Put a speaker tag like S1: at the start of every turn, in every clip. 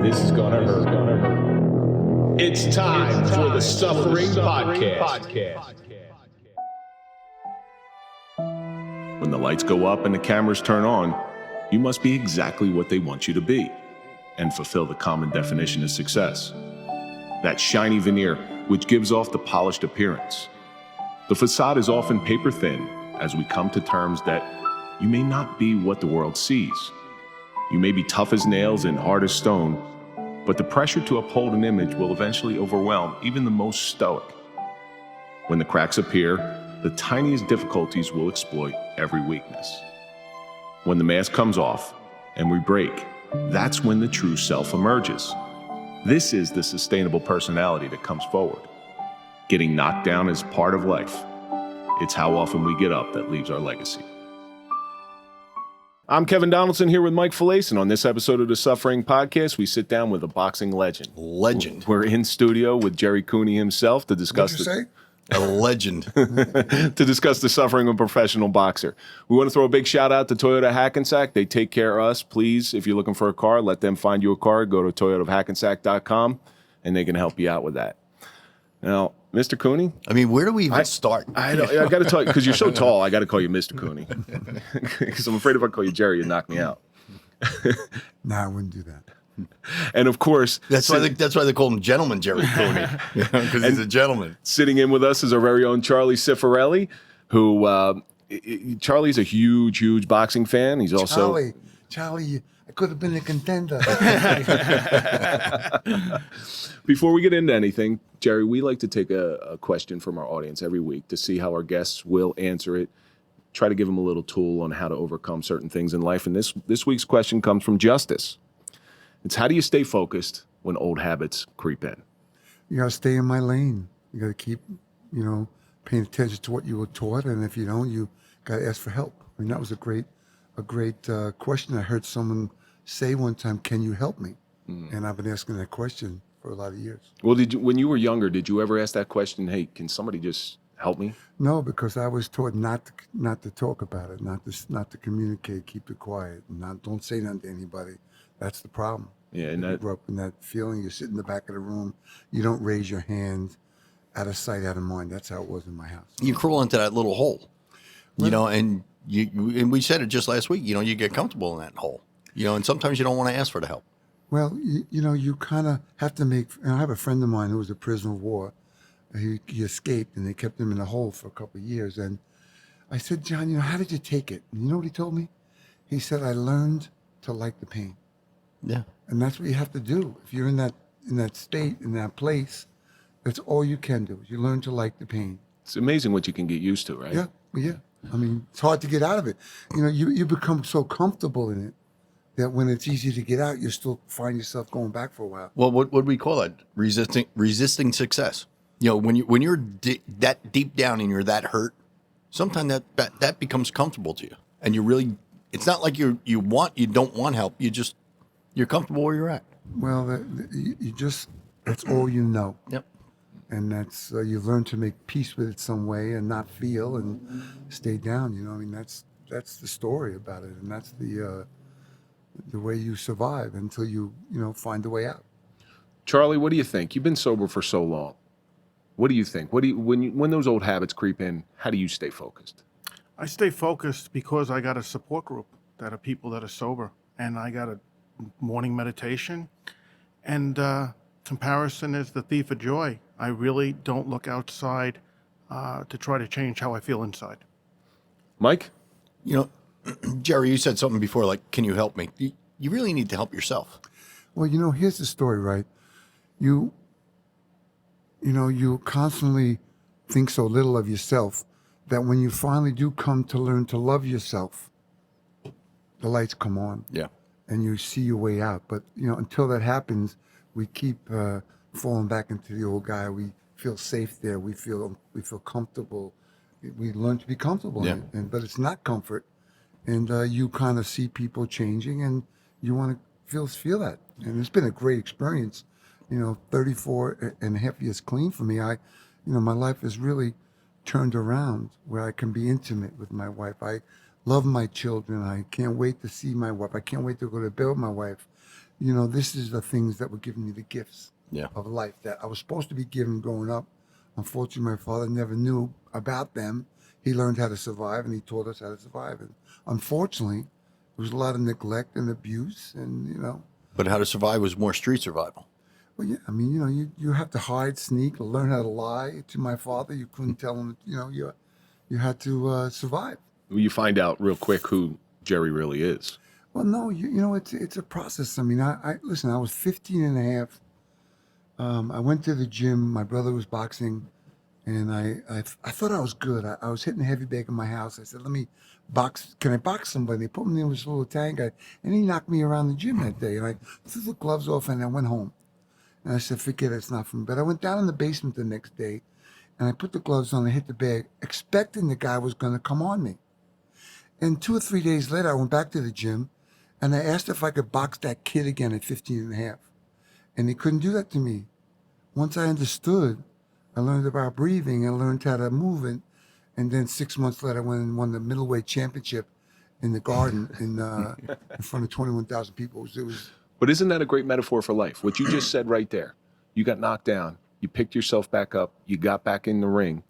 S1: this is gonna hurt. It's time for the Suffering Podcast.
S2: When the lights go up and the cameras turn on, you must be exactly what they want you to be and fulfill the common definition of success. That shiny veneer which gives off the polished appearance. The facade is often paper thin as we come to terms that you may not be what the world sees. You may be tough as nails and hard as stone, but the pressure to uphold an image will eventually overwhelm even the most stoic. When the cracks appear, the tiniest difficulties will exploit every weakness. When the mask comes off and we break, that's when the true self emerges. This is the sustainable personality that comes forward. Getting knocked down is part of life. It's how often we get up that leaves our legacy. I'm Kevin Donaldson here with Mike Failace, and on this episode of the Suffering Podcast, we sit down with a boxing legend. We're in studio with Gerry Cooney himself to discuss
S3: A legend.
S2: to discuss the suffering of a professional boxer. We want to throw a big shout out to Toyota Hackensack. They take care of us. Please, if you're looking for a car, let them find you a car. Go to toyotaofhackensack.com and they can help you out with that. Now, Mr. Cooney.
S3: I mean, where do we even start?
S2: I got to tell you, because you're so tall, I got to call you Mr. Cooney. Because I'm afraid if I call you Gerry, you'll knock me out.
S4: No, I wouldn't do that.
S2: And of course,
S3: That's why they call him Gentleman Gerry Cooney, because he's a gentleman.
S2: Sitting in with us is our very own Charlie Cifarelli, who Charlie's a huge boxing fan. He's also
S4: Charlie, I could have been a contender.
S2: Before we get into anything, Gerry, we like to take a question from our audience every week to see how our guests will answer it. Try to give them a little tool on how to overcome certain things in life. And this week's question comes from Justice. It's how do you stay focused when old habits creep in?
S4: You got to stay in my lane. You got to keep, paying attention to what you were taught. And if you don't, you got to ask for help. I mean, that was a great question. I heard someone say one time, "Can you help me?" And I've been asking that question for a lot of years.
S2: Well, when you were younger, did you ever ask that question? Hey, can somebody just help me?
S4: No, because I was taught not to talk about it, not to communicate, keep it quiet, and don't say nothing to anybody. That's the problem.
S2: Yeah, and
S4: you grew up in that feeling. You sit in the back of the room. You don't raise your hand. Out of sight, out of mind. That's how it was in my house.
S3: You crawl into that little hole, and and we said it just last week. You get comfortable in that hole. And sometimes you don't want to ask for the help.
S4: Well, you kind of have to make. And I have a friend of mine who was a prisoner of war. He escaped, and they kept him in a hole for a couple of years. And I said, John, how did you take it? And you know what he told me? He said, I learned to like the pain.
S3: Yeah.
S4: And that's what you have to do. If you're in that state, in that place, that's all you can do. You learn to like the pain.
S2: It's amazing what you can get used to, right?
S4: Yeah. I mean, it's hard to get out of it. You become so comfortable in it that when it's easy to get out, you still find yourself going back for a while.
S3: Well, what do we call that? Resisting success. When you're that deep down and you're that hurt, sometimes that becomes comfortable to you, and you really. It's not like you don't want help. You're comfortable where you're at.
S4: Well, that's all you know.
S3: Yep.
S4: And that's you've learned to make peace with it some way and not feel and stay down. That's the story about it, and that's the way you survive until you find a way out.
S2: Charlie, what do you think? You've been sober for so long. What do you think? When those old habits creep in, how do you stay focused?
S5: I stay focused because I got a support group that are people that are sober, and I got a morning meditation, and comparison is the thief of joy. I really don't look outside to try to change how I feel inside.
S2: Mike?
S3: Gerry, you said something before, like, can you help me? You really need to help yourself.
S4: Well, here's the story, right? You constantly think so little of yourself that when you finally do come to learn to love yourself, the lights come on.
S3: Yeah.
S4: And you see your way out. But, until that happens, we keep falling back into the old guy. We feel safe there. We feel comfortable. We learn to be comfortable.
S3: Yeah.
S4: But it's not comfort. And you kind of see people changing, and you want to feel that. And it's been a great experience. 34 and a half years clean for me. My life has really turned around where I can be intimate with my wife. I love my children. I can't wait to see my wife. I can't wait to go to bed with my wife. this is the things that were giving me the gifts
S3: Yeah.
S4: of life that I was supposed to be given growing up. Unfortunately, my father never knew about them. He learned how to survive, and he taught us how to survive. And unfortunately, there was a lot of neglect and abuse, and
S3: But how to survive was more street survival.
S4: well, yeah, I mean, you have to hide, sneak, learn how to lie to my father. You couldn't tell him, you had to survive.
S2: You find out real quick who Gerry really is.
S4: Well, no, it's a process. I mean, I listen, I was 15 and a half. I went to the gym. My brother was boxing, and I thought I was good. I was hitting a heavy bag in my house. I said, let me box. Can I box somebody? They put me in this little Italian guy, and he knocked me around the gym that day. And I threw the gloves off, and I went home. And I said, forget it, it's not for me. But I went down in the basement the next day, and I put the gloves on and hit the bag, expecting the guy was going to come on me. And 2 or 3 days later, I went back to the gym, and I asked if I could box that kid again at 15 and a half. And he couldn't do that to me. Once I understood, I learned about breathing, I learned how to move it. And then 6 months later, I went and won the middleweight championship in the Garden in front of 21,000 people. It was.
S2: But isn't that a great metaphor for life? What you just said right there. You got knocked down. You picked yourself back up. You got back in the ring,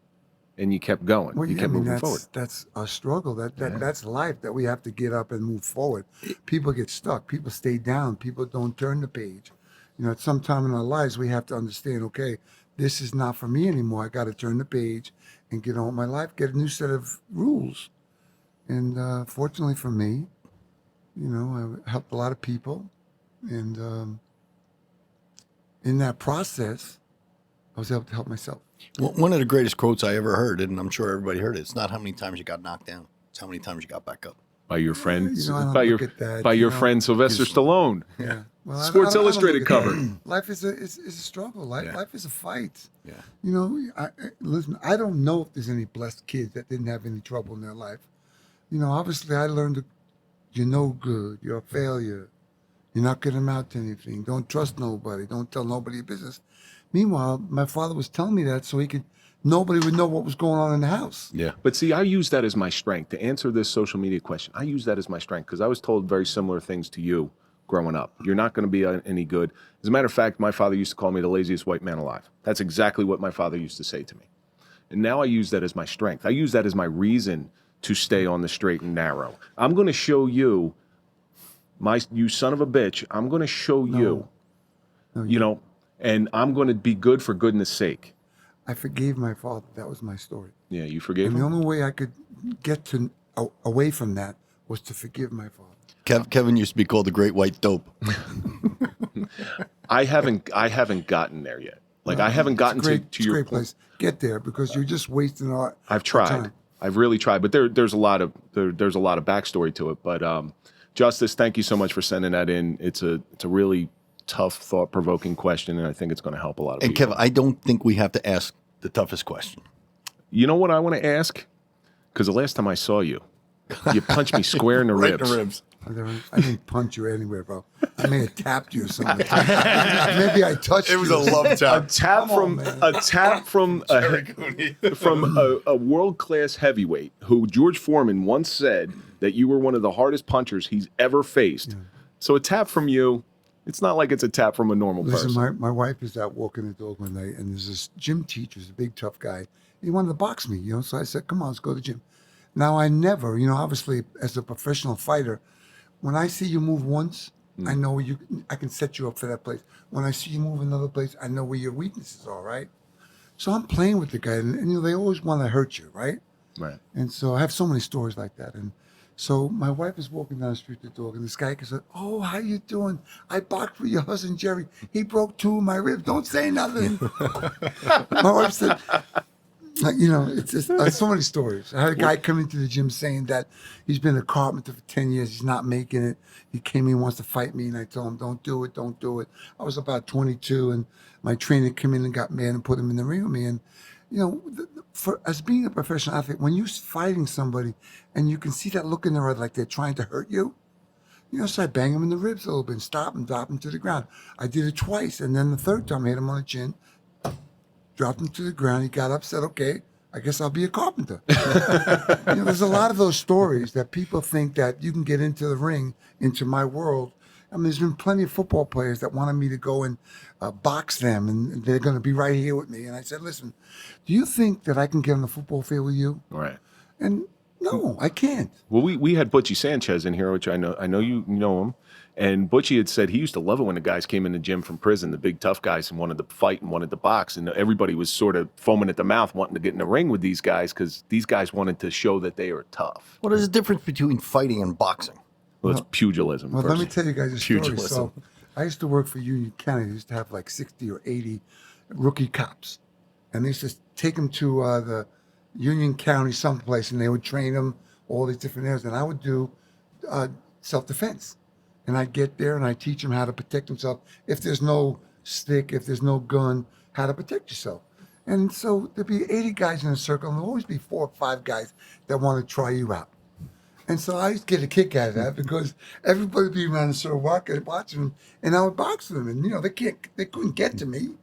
S2: and you kept going.
S4: Well,
S2: you kept moving forward.
S4: That's a struggle. That's life, that we have to get up and move forward. People get stuck. People stay down. People don't turn the page. At some time in our lives, we have to understand, okay, this is not for me anymore. I got to turn the page and get on with my life, get a new set of rules. And fortunately for me, I helped a lot of people. And in that process, I was able to help myself.
S3: Well, one of the greatest quotes I ever heard, and I'm sure everybody heard it, it's not how many times you got knocked down, it's how many times you got back up.
S2: By your friends,
S4: I don't
S2: by
S4: look at that,
S2: your friend Sylvester Stallone.
S4: Yeah. Well,
S2: Sports
S4: I don't
S2: Illustrated
S4: look at
S2: cover.
S4: that. Life is a struggle. Life
S3: Yeah.
S4: life is a fight.
S3: Yeah.
S4: Listen, I don't know if there's any blessed kids that didn't have any trouble in their life. Obviously I learned that you're no good, you're a failure, you're not going to amount to anything, don't trust nobody, don't tell nobody your business. Meanwhile, my father was telling me that so nobody would know what was going on in the house.
S3: Yeah.
S2: But see, I use that as my strength. To answer this social media question, I use that as my strength because I was told very similar things to you growing up. You're not going to be any good. As a matter of fact, my father used to call me the laziest white man alive. That's exactly what my father used to say to me. And now I use that as my strength. I use that as my reason to stay on the straight and narrow. I'm going to show you, you son of a bitch, I'm going to show you, and I'm going to be good for goodness sake.
S4: I forgave my father. That was my story.
S2: Yeah, you forgave
S4: And
S2: him?
S4: the only way I could get away from that was to forgive my father.
S3: Kevin used to be called the Great White Dope.
S2: I haven't gotten there yet. I haven't gotten to your
S4: great
S2: point.
S4: place. Get there because you're just wasting our
S2: I've tried.
S4: time.
S2: I've really tried, but there's a lot of backstory to it. But Justice, thank you so much for sending that in. It's a really tough, thought-provoking question, and I think it's going to help a lot of
S3: And
S2: people.
S3: Kevin, I don't think we have to ask the toughest question.
S2: You know what I want to ask? Because the last time I saw you, you punched me square in the
S3: Right
S2: ribs.
S3: in the ribs.
S4: I didn't punch you anywhere, bro. I may have tapped you or something. Maybe I touched you.
S3: It was a love tap.
S2: A tap from a world-class heavyweight who George Foreman once said that you were one of the hardest punchers he's ever faced. Yeah. So a tap from you, it's not like it's a tap from a normal person.
S4: Listen, my wife is out walking the dog one night, and there's this gym teacher, he's a big tough guy. He wanted to box me, so I said, come on, let's go to the gym. Now I never, obviously as a professional fighter, when I see you move once, I know I can set you up for that place. When I see you move another place, I know where your weaknesses are, right? So I'm playing with the guy, and they always want to hurt you, right?
S2: Right.
S4: And so I have so many stories like that. And so my wife is walking down the street with the dog, and this guy said, oh, how you doing? I boxed with your husband, Gerry. He broke 2 of my ribs. Don't say nothing. My wife said, it's just so many stories. I had a guy come into the gym saying that he's been a carpenter for 10 years. He's not making it. He came in, wants to fight me, and I told him, don't do it, don't do it. I was about 22, and my trainer came in and got mad and put him in the ring with me. And, as being a professional athlete, when you're fighting somebody and you can see that look in their eye like they're trying to hurt you, so I bang him in the ribs a little bit and stop him, drop him to the ground. I did it twice, and then the third time I hit him on the chin, dropped him to the ground. He got up, said, okay, I guess I'll be a carpenter. There's a lot of those stories that people think that you can get into the ring, into my world, I mean, there's been plenty of football players that wanted me to go and box them, and they're going to be right here with me. And I said, listen, do you think that I can get on the football field with you?
S2: Right.
S4: And no, I can't.
S2: Well, we had Butchie Sanchez in here, which I know you know him. And Butchie had said he used to love it when the guys came in the gym from prison, the big tough guys, and wanted to fight and wanted to box. And everybody was sort of foaming at the mouth wanting to get in the ring with these guys because these guys wanted to show that they are tough.
S3: What is the difference between fighting and boxing?
S2: Well, it's pugilism.
S4: Well, let me tell you guys a story.
S2: Pugilism.
S4: So I used to work for Union County. They used to have like 60 or 80 rookie cops. And they used to take them to the Union County someplace, and they would train them all these different areas. And I would do self-defense. And I'd get there and I'd teach them how to protect themselves. If there's no stick, if there's no gun, how to protect yourself. And so there'd be 80 guys in a circle, and there'll always be 4 or 5 guys that want to try you out. And so I used to get a kick out of that because everybody would be around the circle watching them, and I would box them. And, they couldn't get to me.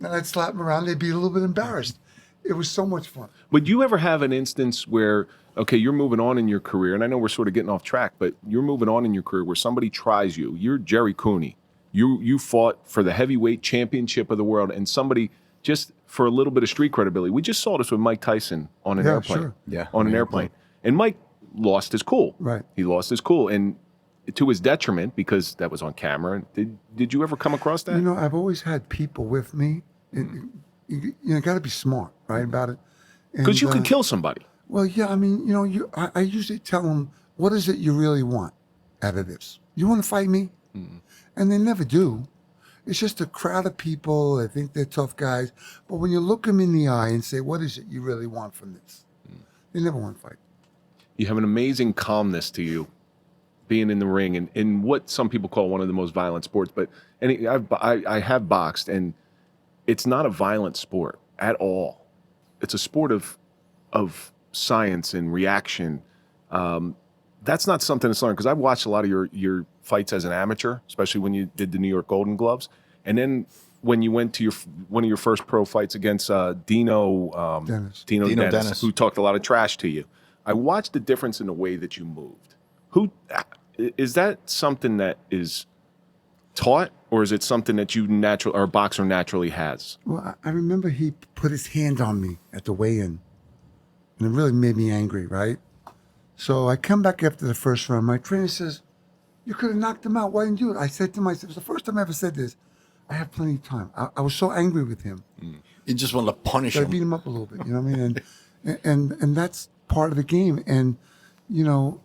S4: And I'd slap them around. They'd be a little bit embarrassed. It was so much fun.
S2: Would you ever have an instance where, okay, you're moving on in your career, and I know we're sort of getting off track, but you're moving on in your career where somebody tries you. You're Gerry Cooney. You fought for the heavyweight championship of the world, and somebody just for a little bit of street credibility. We just saw this with Mike Tyson on an airplane.
S4: Sure.
S3: Yeah,
S2: on an airplane. And Mike lost his cool.
S4: Right.
S2: He lost his cool, and to his detriment, because that was on camera. Did you ever come across that?
S4: I've always had people with me. You got to be smart, right, about it.
S2: Because you could kill somebody.
S4: Well, yeah, I mean, I usually tell them, what is it you really want out of this? You want to fight me? Mm-hmm. And they never do. It's just a crowd of people. They think they're tough guys. But when you look them in the eye and say, what is it you really want from this? They never want to fight.
S2: You have an amazing calmness to you, being in the ring, and in what some people call one of the most violent sports. But I have boxed, and it's not a violent sport at all. It's a sport of science and reaction. That's not something that's learned, because I've watched a lot of your fights as an amateur, especially when you did the New York Golden Gloves, and then when you went to one of your first pro fights against Dino Dennis, who talked a lot of trash to you. I watched the difference in the way that you moved. Is that something that is taught, or is it something that a boxer naturally has?
S4: Well, I remember he put his hand on me at the weigh-in, and it really made me angry, right? So I come back after the first round. My trainer says, you could have knocked him out. Why didn't you do it? I said to myself, it was the first time I ever said this. I have plenty of time. I was so angry with him.
S3: You just wanted to punish
S4: I
S3: him.
S4: beat him up a little bit, you know what I mean? And that's part of the game. And, they'll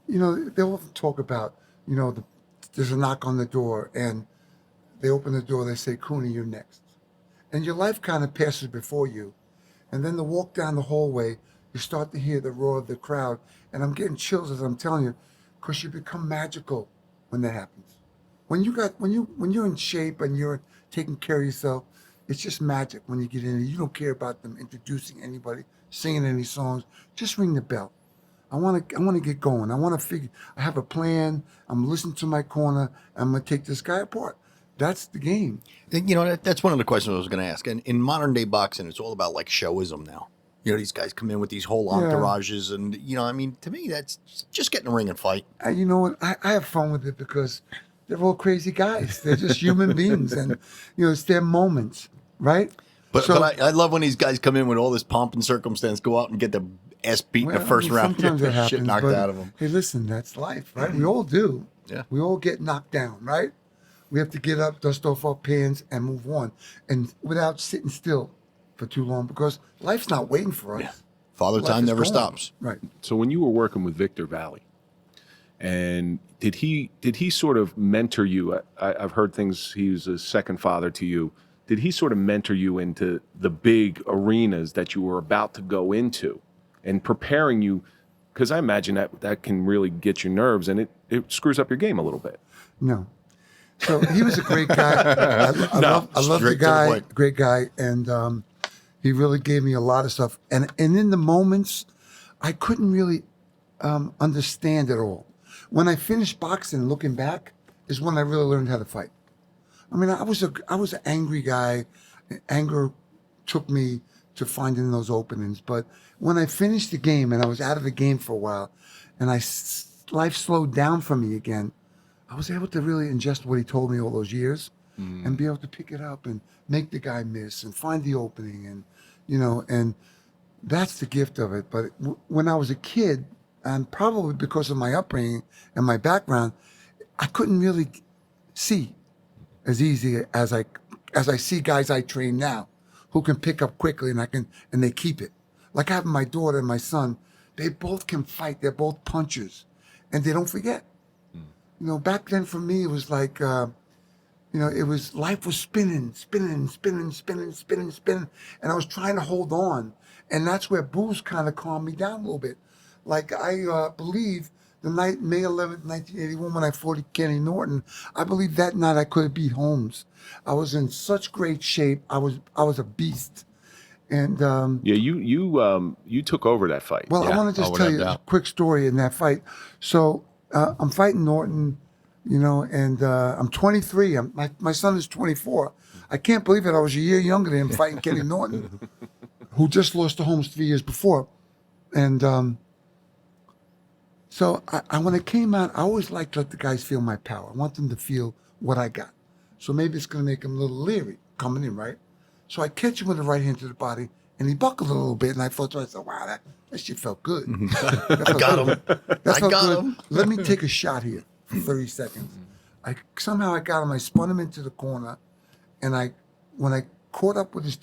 S4: often talk about, there's a knock on the door, and they open the door, they say, Cooney, you're next. And your life kind of passes before you. And then the walk down the hallway, you start to hear the roar of the crowd. And I'm getting chills as I'm telling you, because you become magical when that happens. When you're in shape and you're taking care of yourself, it's just magic when you get in. You don't care about them introducing anybody, singing any songs. Just ring the bell. I want to get going. I have a plan. I'm listening to my corner. I'm going to take this guy apart. That's the game.
S3: That's one of the questions I was going to ask. And in modern day boxing, it's all about like showism now. These guys come in with these whole entourages, and to me, that's just get in the ring and fight.
S4: You know what? I have fun with it because they're all crazy guys. They're just human beings, and it's their moments, right?
S3: But I love when these guys come in with all this pomp and circumstance, go out and get the ass beat in the first round,
S4: sometimes it happens,
S3: shit knocked out of them.
S4: Hey, listen, that's life, right? We all do.
S3: Yeah.
S4: We all get knocked down, right? We have to get up, dust off our pants, and move on, and without sitting still for too long, because life's not waiting for us.
S3: Yeah. Father Time never stops.
S4: Right.
S2: So when you were working with Victor Valley, and did he sort of mentor you? I've heard things. He was a second father to you. Did he sort of mentor you into the big arenas that you were about to go into, and preparing you? Because I imagine that can really get your nerves, and it screws up your game a little bit.
S4: No. So he was a great guy. I love the guy, great guy, and he really gave me a lot of stuff. And in the moments, I couldn't really understand it all. When I finished boxing, looking back, is when I really learned how to fight. I mean, I was an angry guy. Anger took me to finding those openings. But when I finished the game and I was out of the game for a while, and life slowed down for me again, I was able to really ingest what he told me all those years and be able to pick it up and make the guy miss and find the opening. And, and that's the gift of it. But when I was a kid, and probably because of my upbringing and my background, I couldn't really see as easy as I see guys I train now who can pick up quickly and they keep it. Like I have my daughter and my son, they both can fight. They're both punchers and they don't forget. Back then for me, it was like, life was spinning. And I was trying to hold on. And that's where booze kind of calmed me down a little bit. Like I believe the night, May 11th, 1981, when I fought Ken Norton, I believe that night I could have beat Holmes. I was in such great shape. I was a beast. And
S2: you took over that fight.
S4: Well, I want to just tell you a quick story in that fight. So I'm fighting Norton, and I'm 23. My son is 24. I can't believe it. I was a year younger than him fighting Ken Norton, who just lost to Holmes 3 years before. And so when it came out, I always like to let the guys feel my power. I want them to feel what I got. So maybe it's going to make them a little leery coming in, right? So I catch him with the right hand to the body, and he buckled a little bit, and I thought to myself, wow, that shit felt good.
S3: I got him.
S4: I got him. Let me take a shot here for 30 seconds. Somehow I got him. I spun him into the corner, and when I caught up with his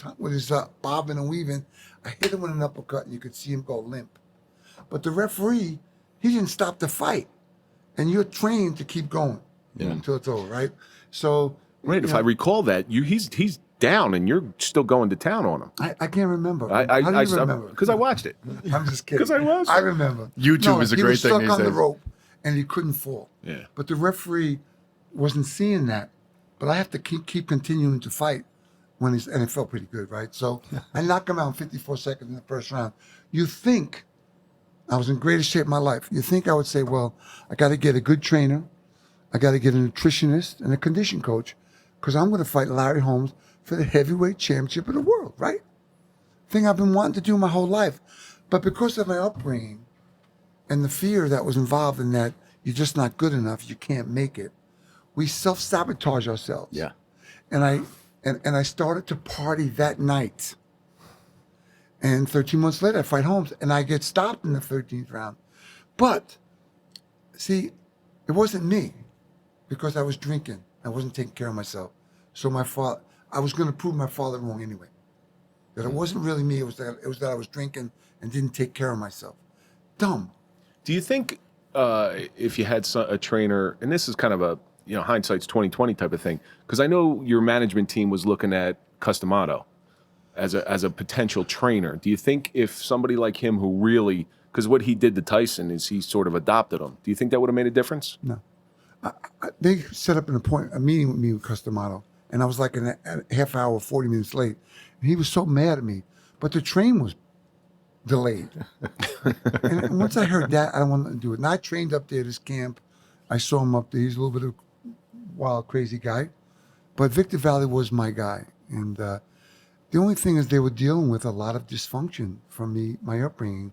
S4: bobbing and weaving, I hit him with an uppercut, and you could see him go limp. But the referee, he didn't stop the fight, and you're trained to keep going until it's over, right? So,
S2: right. If I recall that, he's down, and you're still going to town on him.
S4: I can't remember. How do you remember?
S2: Because I watched it.
S4: I'm just kidding.
S2: Because
S4: I remember.
S3: YouTube is a great thing.
S4: He was stuck on the rope, and he couldn't fall.
S2: Yeah.
S4: But the referee wasn't seeing that. But I have to keep continuing to fight and it felt pretty good, right? So I knocked him out in 54 seconds in the first round. You think I was in greatest shape of my life. You think I would say, well, I got to get a good trainer. I got to get a nutritionist and a condition coach because I'm going to fight Larry Holmes for the heavyweight championship of the world, right? Thing I've been wanting to do my whole life. But because of my upbringing and the fear that was involved in that you're just not good enough, you can't make it, we self-sabotage ourselves.
S3: Yeah.
S4: And I started to party that night. And 13 months later, I fight Holmes, and I get stopped in the 13th round. But, see, it wasn't me because I was drinking. I wasn't taking care of myself. So I was going to prove my father wrong anyway. That it wasn't really me. It was that I was drinking and didn't take care of myself. Dumb.
S2: Do you think if you had a trainer, and this is kind of a hindsight's 20/20 type of thing, because I know your management team was looking at Customato as a potential trainer. Do you think if somebody like him who really, because what he did to Tyson is he sort of adopted him, do you think that would have made a difference?
S4: No. They set up a meeting with me with Customato, and I was like a half hour, 40 minutes late. And he was so mad at me, but the train was delayed. And once I heard that, I don't want to do it. And I trained up there at his camp. I saw him up there. He's a little bit of a wild, crazy guy. But Victor Valley was my guy. And the only thing is they were dealing with a lot of dysfunction from my upbringing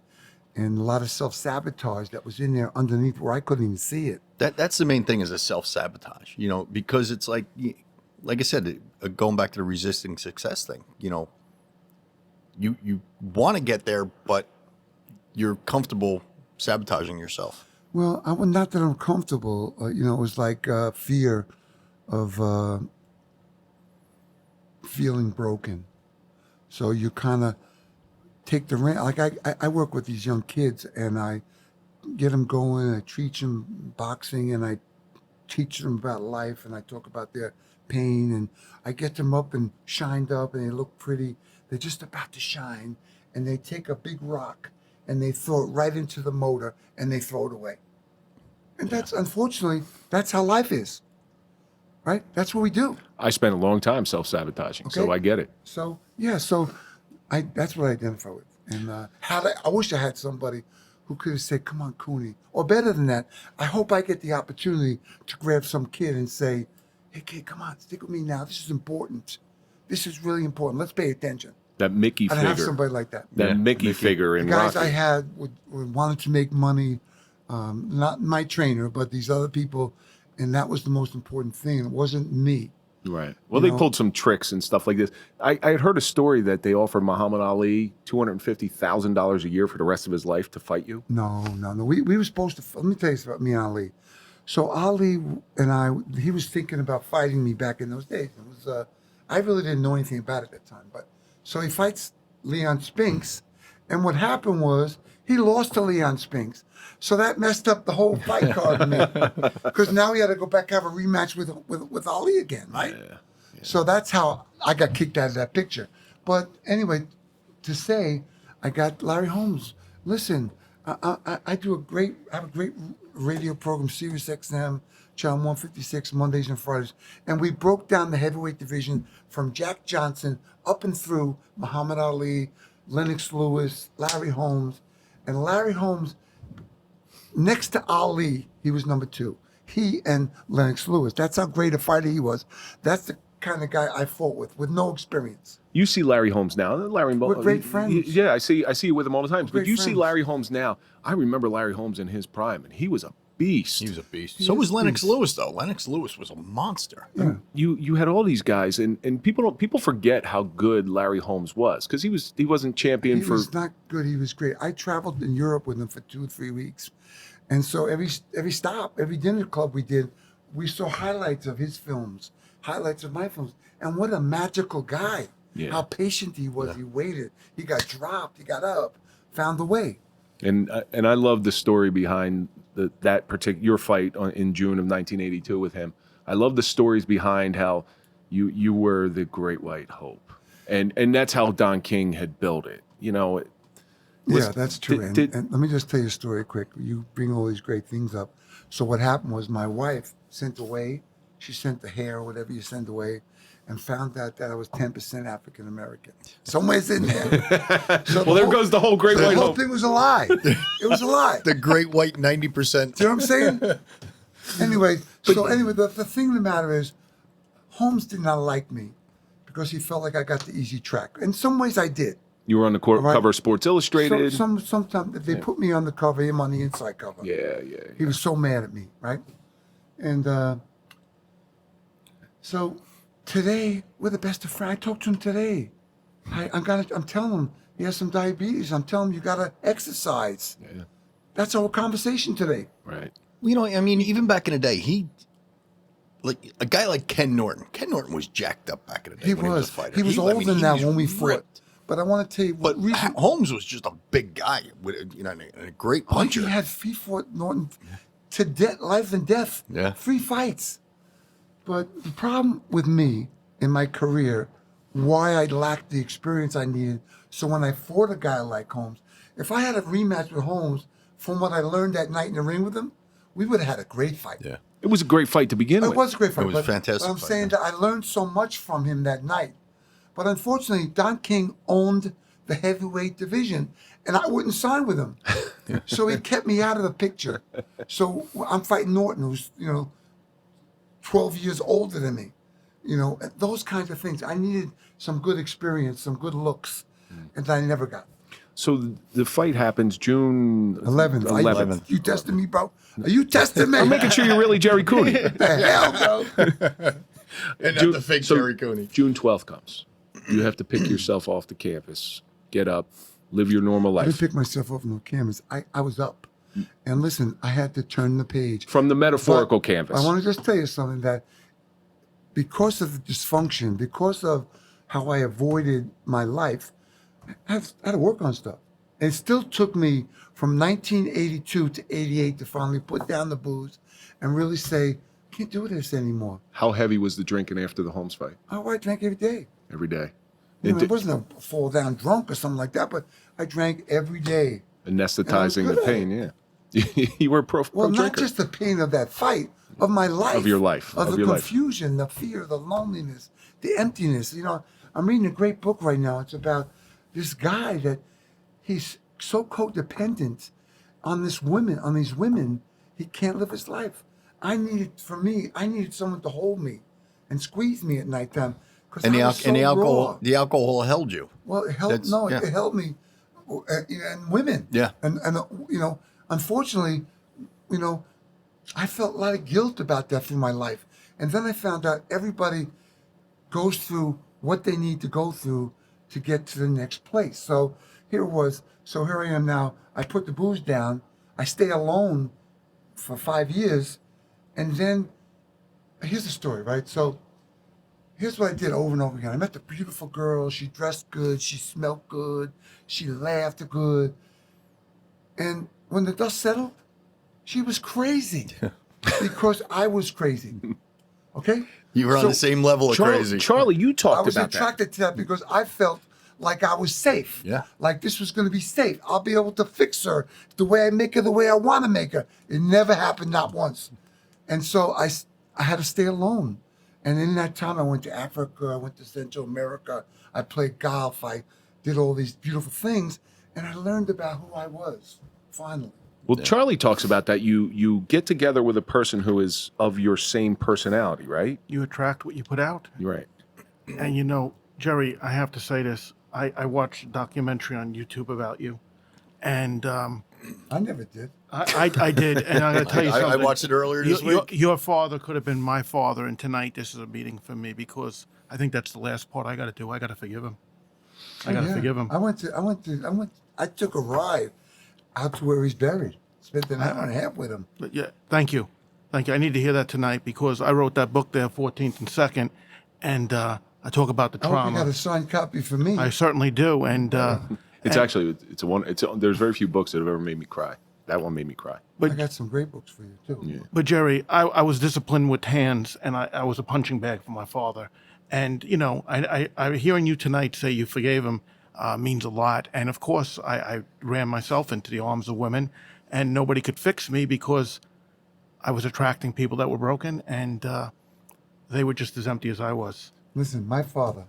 S4: and a lot of self-sabotage that was in there underneath where I couldn't even see it.
S3: That's the main thing is a self-sabotage, because it's like I said, going back to the resisting success thing, you want to get there, but you're comfortable sabotaging yourself.
S4: Well, not that I'm comfortable. It was like fear of feeling broken. So you kind of take the rein. Like I work with these young kids, and I get them going. I teach them boxing, and I teach them about life, and I talk about their pain, and I get them up and shined up, and they look pretty. They're just about to shine, and they take a big rock and they throw it right into the motor, and they throw it away. And unfortunately, that's how life is, right? That's what we do.
S2: I spent a long time self-sabotaging, so I get it.
S4: So, that's what I identify with. And I wish I had somebody who could have said, come on, Cooney. Or better than that, I hope I get the opportunity to grab some kid and say, hey, kid, come on, stick with me now. This is important. This is really important. Let's pay attention.
S2: That Mickey figure.
S4: I have somebody like that.
S2: That Mickey figure in
S4: the guys
S2: Rocky.
S4: I had wanted to make money, not my trainer, but these other people. And that was the most important thing. It wasn't me.
S2: Right. Well,
S4: You
S2: they
S4: know?
S2: pulled some tricks and stuff like this. I had heard a story that they offered Muhammad Ali $250,000 a year for the rest of his life to fight you.
S4: No. We were supposed to. Let me tell you about me and Ali. So Ali and he was thinking about fighting me back in those days. It was I really didn't know anything about it at that time. But so he fights Leon Spinks, and what happened was he lost to Leon Spinks. So that messed up the whole fight card to me, because now he had to go back and have a rematch with Ali again, right?
S2: Yeah.
S4: So that's how I got kicked out of that picture. But anyway, to say, I got Larry Holmes. Listen, I have a great radio program, Sirius XM, channel 156, Mondays and Fridays. And we broke down the heavyweight division from Jack Johnson up and through Muhammad Ali, Lennox Lewis, Larry Holmes. And Larry Holmes, next to Ali, he was number 2. He and Lennox Lewis. That's how great a fighter he was. That's the kind of guy I fought with no experience.
S2: You see Larry Holmes now. Larry,
S4: We're great friends.
S2: Yeah, I see you with him all the time. But
S4: great
S2: you see
S4: friends.
S2: Larry Holmes now. I remember Larry Holmes in his prime, and he was a beast.
S3: He was a beast. So was Lennox Lewis, though. Lennox Lewis was a monster.
S4: Yeah.
S2: You had all these guys, and people forget how good Larry Holmes was, because he wasn't champion
S4: He
S2: for.
S4: was not good. He was great. I traveled in Europe with him for 2 or 3 weeks. And so every stop, every dinner club we did, we saw highlights of his films, highlights of my films. And what a magical guy.
S2: Yeah.
S4: How patient he was. He waited. He got dropped. He got up, found a way.
S2: And I love the story behind that particular your fight in June of 1982 with him. I love the stories behind how you were the Great White Hope, and that's how Don King had built it. You know.
S4: Yeah, that's true.
S2: did-
S4: And let me just tell you a story quick. You bring all these great things up. So what happened was my wife sent away. She sent the hair or whatever you send away, and found out that I was 10% African American. Somewhere's in there. So
S2: Well, there goes the whole Great
S4: the
S2: White
S4: whole
S2: Hope.
S4: thing was a lie. It was a lie.
S3: The great white 90%.
S4: Do you know what I'm saying? Anyway, the thing of the matter is, Holmes did not like me because he felt like I got the easy track. In some ways, I did.
S2: You were on the
S4: Right.
S2: cover of Sports Illustrated.
S4: Sometimes they put me on the cover, him on the inside cover.
S2: Yeah.
S4: He was so mad at me, right? And so today, we're the best of friends. I talked to him today. I'm telling him he has some diabetes. I'm telling him you gotta exercise.
S2: Yeah.
S4: That's our conversation today.
S2: Right.
S3: You know, I mean, even back in the day, like a guy like Ken Norton. Ken Norton was jacked up back in the day.
S4: He
S3: when
S4: was.
S3: a fighter.
S4: He was
S3: I
S4: older
S3: mean,
S4: than
S3: he
S4: that
S3: was
S4: when we fought.
S3: ripped.
S4: But I want to tell you what
S3: But
S4: reason.
S3: Holmes was just a big guy, with and a great puncher.
S4: He fought Norton to death, life and death.
S3: Yeah.
S4: 3 fights. But the problem with me in my career, why I lacked the experience I needed. So when I fought a guy like Holmes, if I had a rematch with Holmes, from what I learned that night in the ring with him, we would have had a great fight.
S3: Yeah.
S2: It was a great fight to begin
S4: It
S2: with.
S4: was a great fight.
S3: It was a
S4: but
S3: fantastic
S4: I'm
S3: fight,
S4: saying
S3: yeah.
S4: that I learned so much from him that night. But unfortunately, Don King owned the heavyweight division, and I wouldn't sign with him. So he kept me out of the picture. So I'm fighting Norton, who's 12 years older than me. Those kinds of things. I needed some good experience, some good looks, and I never got.
S2: So the fight happens June
S4: 11th.
S2: 11th.
S4: You testing me, bro? Are you testing me?
S2: I'm making sure you're really Gerry Cooney.
S4: The hell, bro?
S3: And
S2: June-
S3: not the fake
S2: so
S3: Gerry Cooney.
S2: June 12th comes. You have to pick yourself off the campus, get up, live your normal
S4: I didn't
S2: life.
S4: pick myself up from the canvas. I was up. And listen, I had to turn the page.
S2: From the metaphorical
S4: But
S2: canvas.
S4: I want to just tell you something, that because of the dysfunction, because of how I avoided my life, I had to work on stuff. And it still took me from 1982 to 88 to finally put down the booze and really say, I can't do this anymore.
S2: How heavy was the drinking after the Holmes fight?
S4: Oh, I drank every day.
S2: Every day.
S4: It wasn't a fall down drunk or something like that, but I drank every day.
S2: Anesthetizing the
S4: good at
S2: pain, yeah. You were a pro
S4: Well, not
S2: drinker.
S4: just the pain of that fight, of my life.
S2: Of your life,
S4: Of
S2: of
S4: the
S2: your life.
S4: confusion, the fear, the loneliness, the emptiness. I'm reading a great book right now. It's about this guy that he's so codependent on these women, he can't live his life. I needed someone to hold me and squeeze me at nighttime.
S3: And
S4: I was so
S3: the alcohol,
S4: raw.
S3: the alcohol held you.
S4: Well, it helped.
S3: That's-
S4: It helped me, and women.
S3: Yeah.
S4: And unfortunately, I felt a lot of guilt about that through my life. And then I found out everybody goes through what they need to go through to get to the next place. So here I am now. I put the booze down. I stay alone for 5 years. And then here's the story, right? So here's what I did over and over again. I met the beautiful girl. She dressed good. She smelled good. She laughed good. And when the dust settled, she was crazy because I was crazy. Okay?
S3: You were on the same level of crazy.
S2: Charlie, you talked
S4: I was
S2: about
S4: attracted to that because I felt like I was safe.
S3: Yeah.
S4: Like this was going to be safe. I'll be able to fix her the way I make her, the way I want to make her. It never happened, not once. And so I had to stay alone. And in that time, I went to Africa. I went to Central America. I played golf. I did all these beautiful things. And I learned about who I was, finally.
S2: Well, Charlie talks about that. You get together with a person who is of your same personality, right?
S5: You attract what you put out.
S2: You're right.
S5: And you know, Gerry, I have to say this. I watched a documentary on YouTube about you. And
S4: I never did.
S5: I did. And I got to tell you
S3: I
S5: something.
S3: watched it earlier this week.
S5: Your father could have been my father. And tonight, this is a meeting for me because I think that's the last part I got to do. I got to forgive him. I got to forgive him.
S4: I took a ride out to where he's buried. Spent an hour and a half with him.
S5: But yeah, thank you. Thank you. I need to hear that tonight because I wrote that book there, 14th and 2nd, and I talk about the
S4: I hope you
S5: trauma.
S4: got a signed copy for me.
S5: I certainly do. And
S2: there's very few books that have ever made me cry. That one made me cry.
S4: I got some great books for you, too.
S2: Yeah.
S5: But Gerry, I was disciplined with hands, and I was a punching bag for my father. And, you know, I hearing you tonight say you forgave him means a lot. And, of course, I ran myself into the arms of women, and nobody could fix me because I was attracting people that were broken, and they were just as empty as I was.
S4: Listen, my father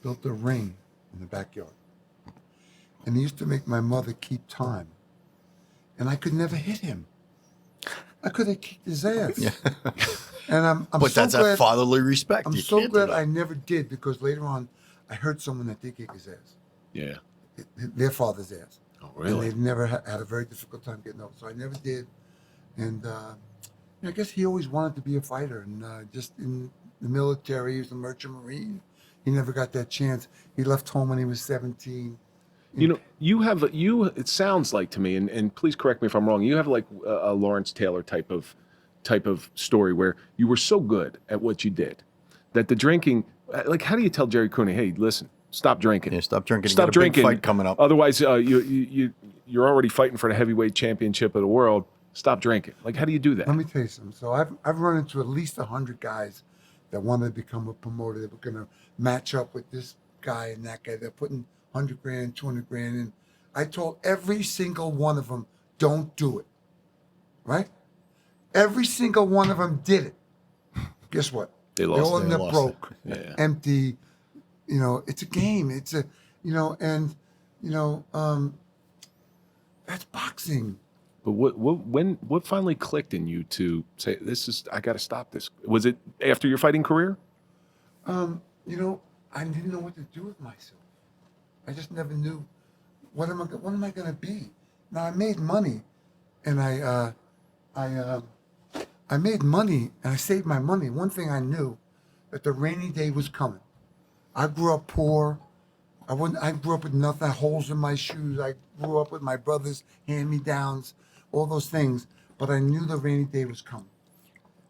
S4: built a ring in the backyard. And he used to make my mother keep time. And I could never hit him. I could have kicked his ass. Yeah. And I'm
S3: But
S4: so
S3: that's
S4: glad,
S3: that fatherly respect.
S4: I'm
S3: You
S4: so
S3: can't do
S4: glad
S3: that.
S4: I never did because later on I heard someone that did kick his ass.
S2: Yeah.
S4: Their father's ass.
S2: Oh,
S4: And
S2: really?
S4: they've never had a very difficult time getting over. So I never did. And I guess he always wanted to be a fighter. And just in the military, he was a merchant marine. He never got that chance. He left home when he was 17.
S2: You know, it sounds like to me, and please correct me if I'm wrong, you have like a Lawrence Taylor type of story where you were so good at what you did that the drinking, like how do you tell Gerry Cooney, hey, listen, stop drinking.
S3: Yeah, stop drinking. You
S2: Stop
S3: got a big
S2: drinking.
S3: fight coming up.
S2: Otherwise, you're already fighting for the heavyweight championship of the world. Stop drinking. Like, how do you do that?
S4: Let me tell you something. So I've run into at least 100 guys that want to become a promoter. They were going to match up with this guy and that guy. They're putting 100 grand, 200 grand in. I told every single one of them, don't do it. Right? Every single one of them did it. Guess what?
S2: They lost.
S4: They all end up
S3: lost
S4: broke,
S2: Yeah.
S4: empty. You know, it's a game. It's a, you know, and, you know, that's boxing.
S2: But what finally clicked in you to say, I got to stop this? Was it after your fighting career?
S4: You know, I didn't know what to do with myself. I just never knew what am I going to be. Now I made money, and I made money and I saved my money. One thing I knew, that the rainy day was coming. I grew up poor. I grew up with nothing, holes in my shoes. I grew up with my brother's hand-me-downs, all those things. But I knew the rainy day was coming,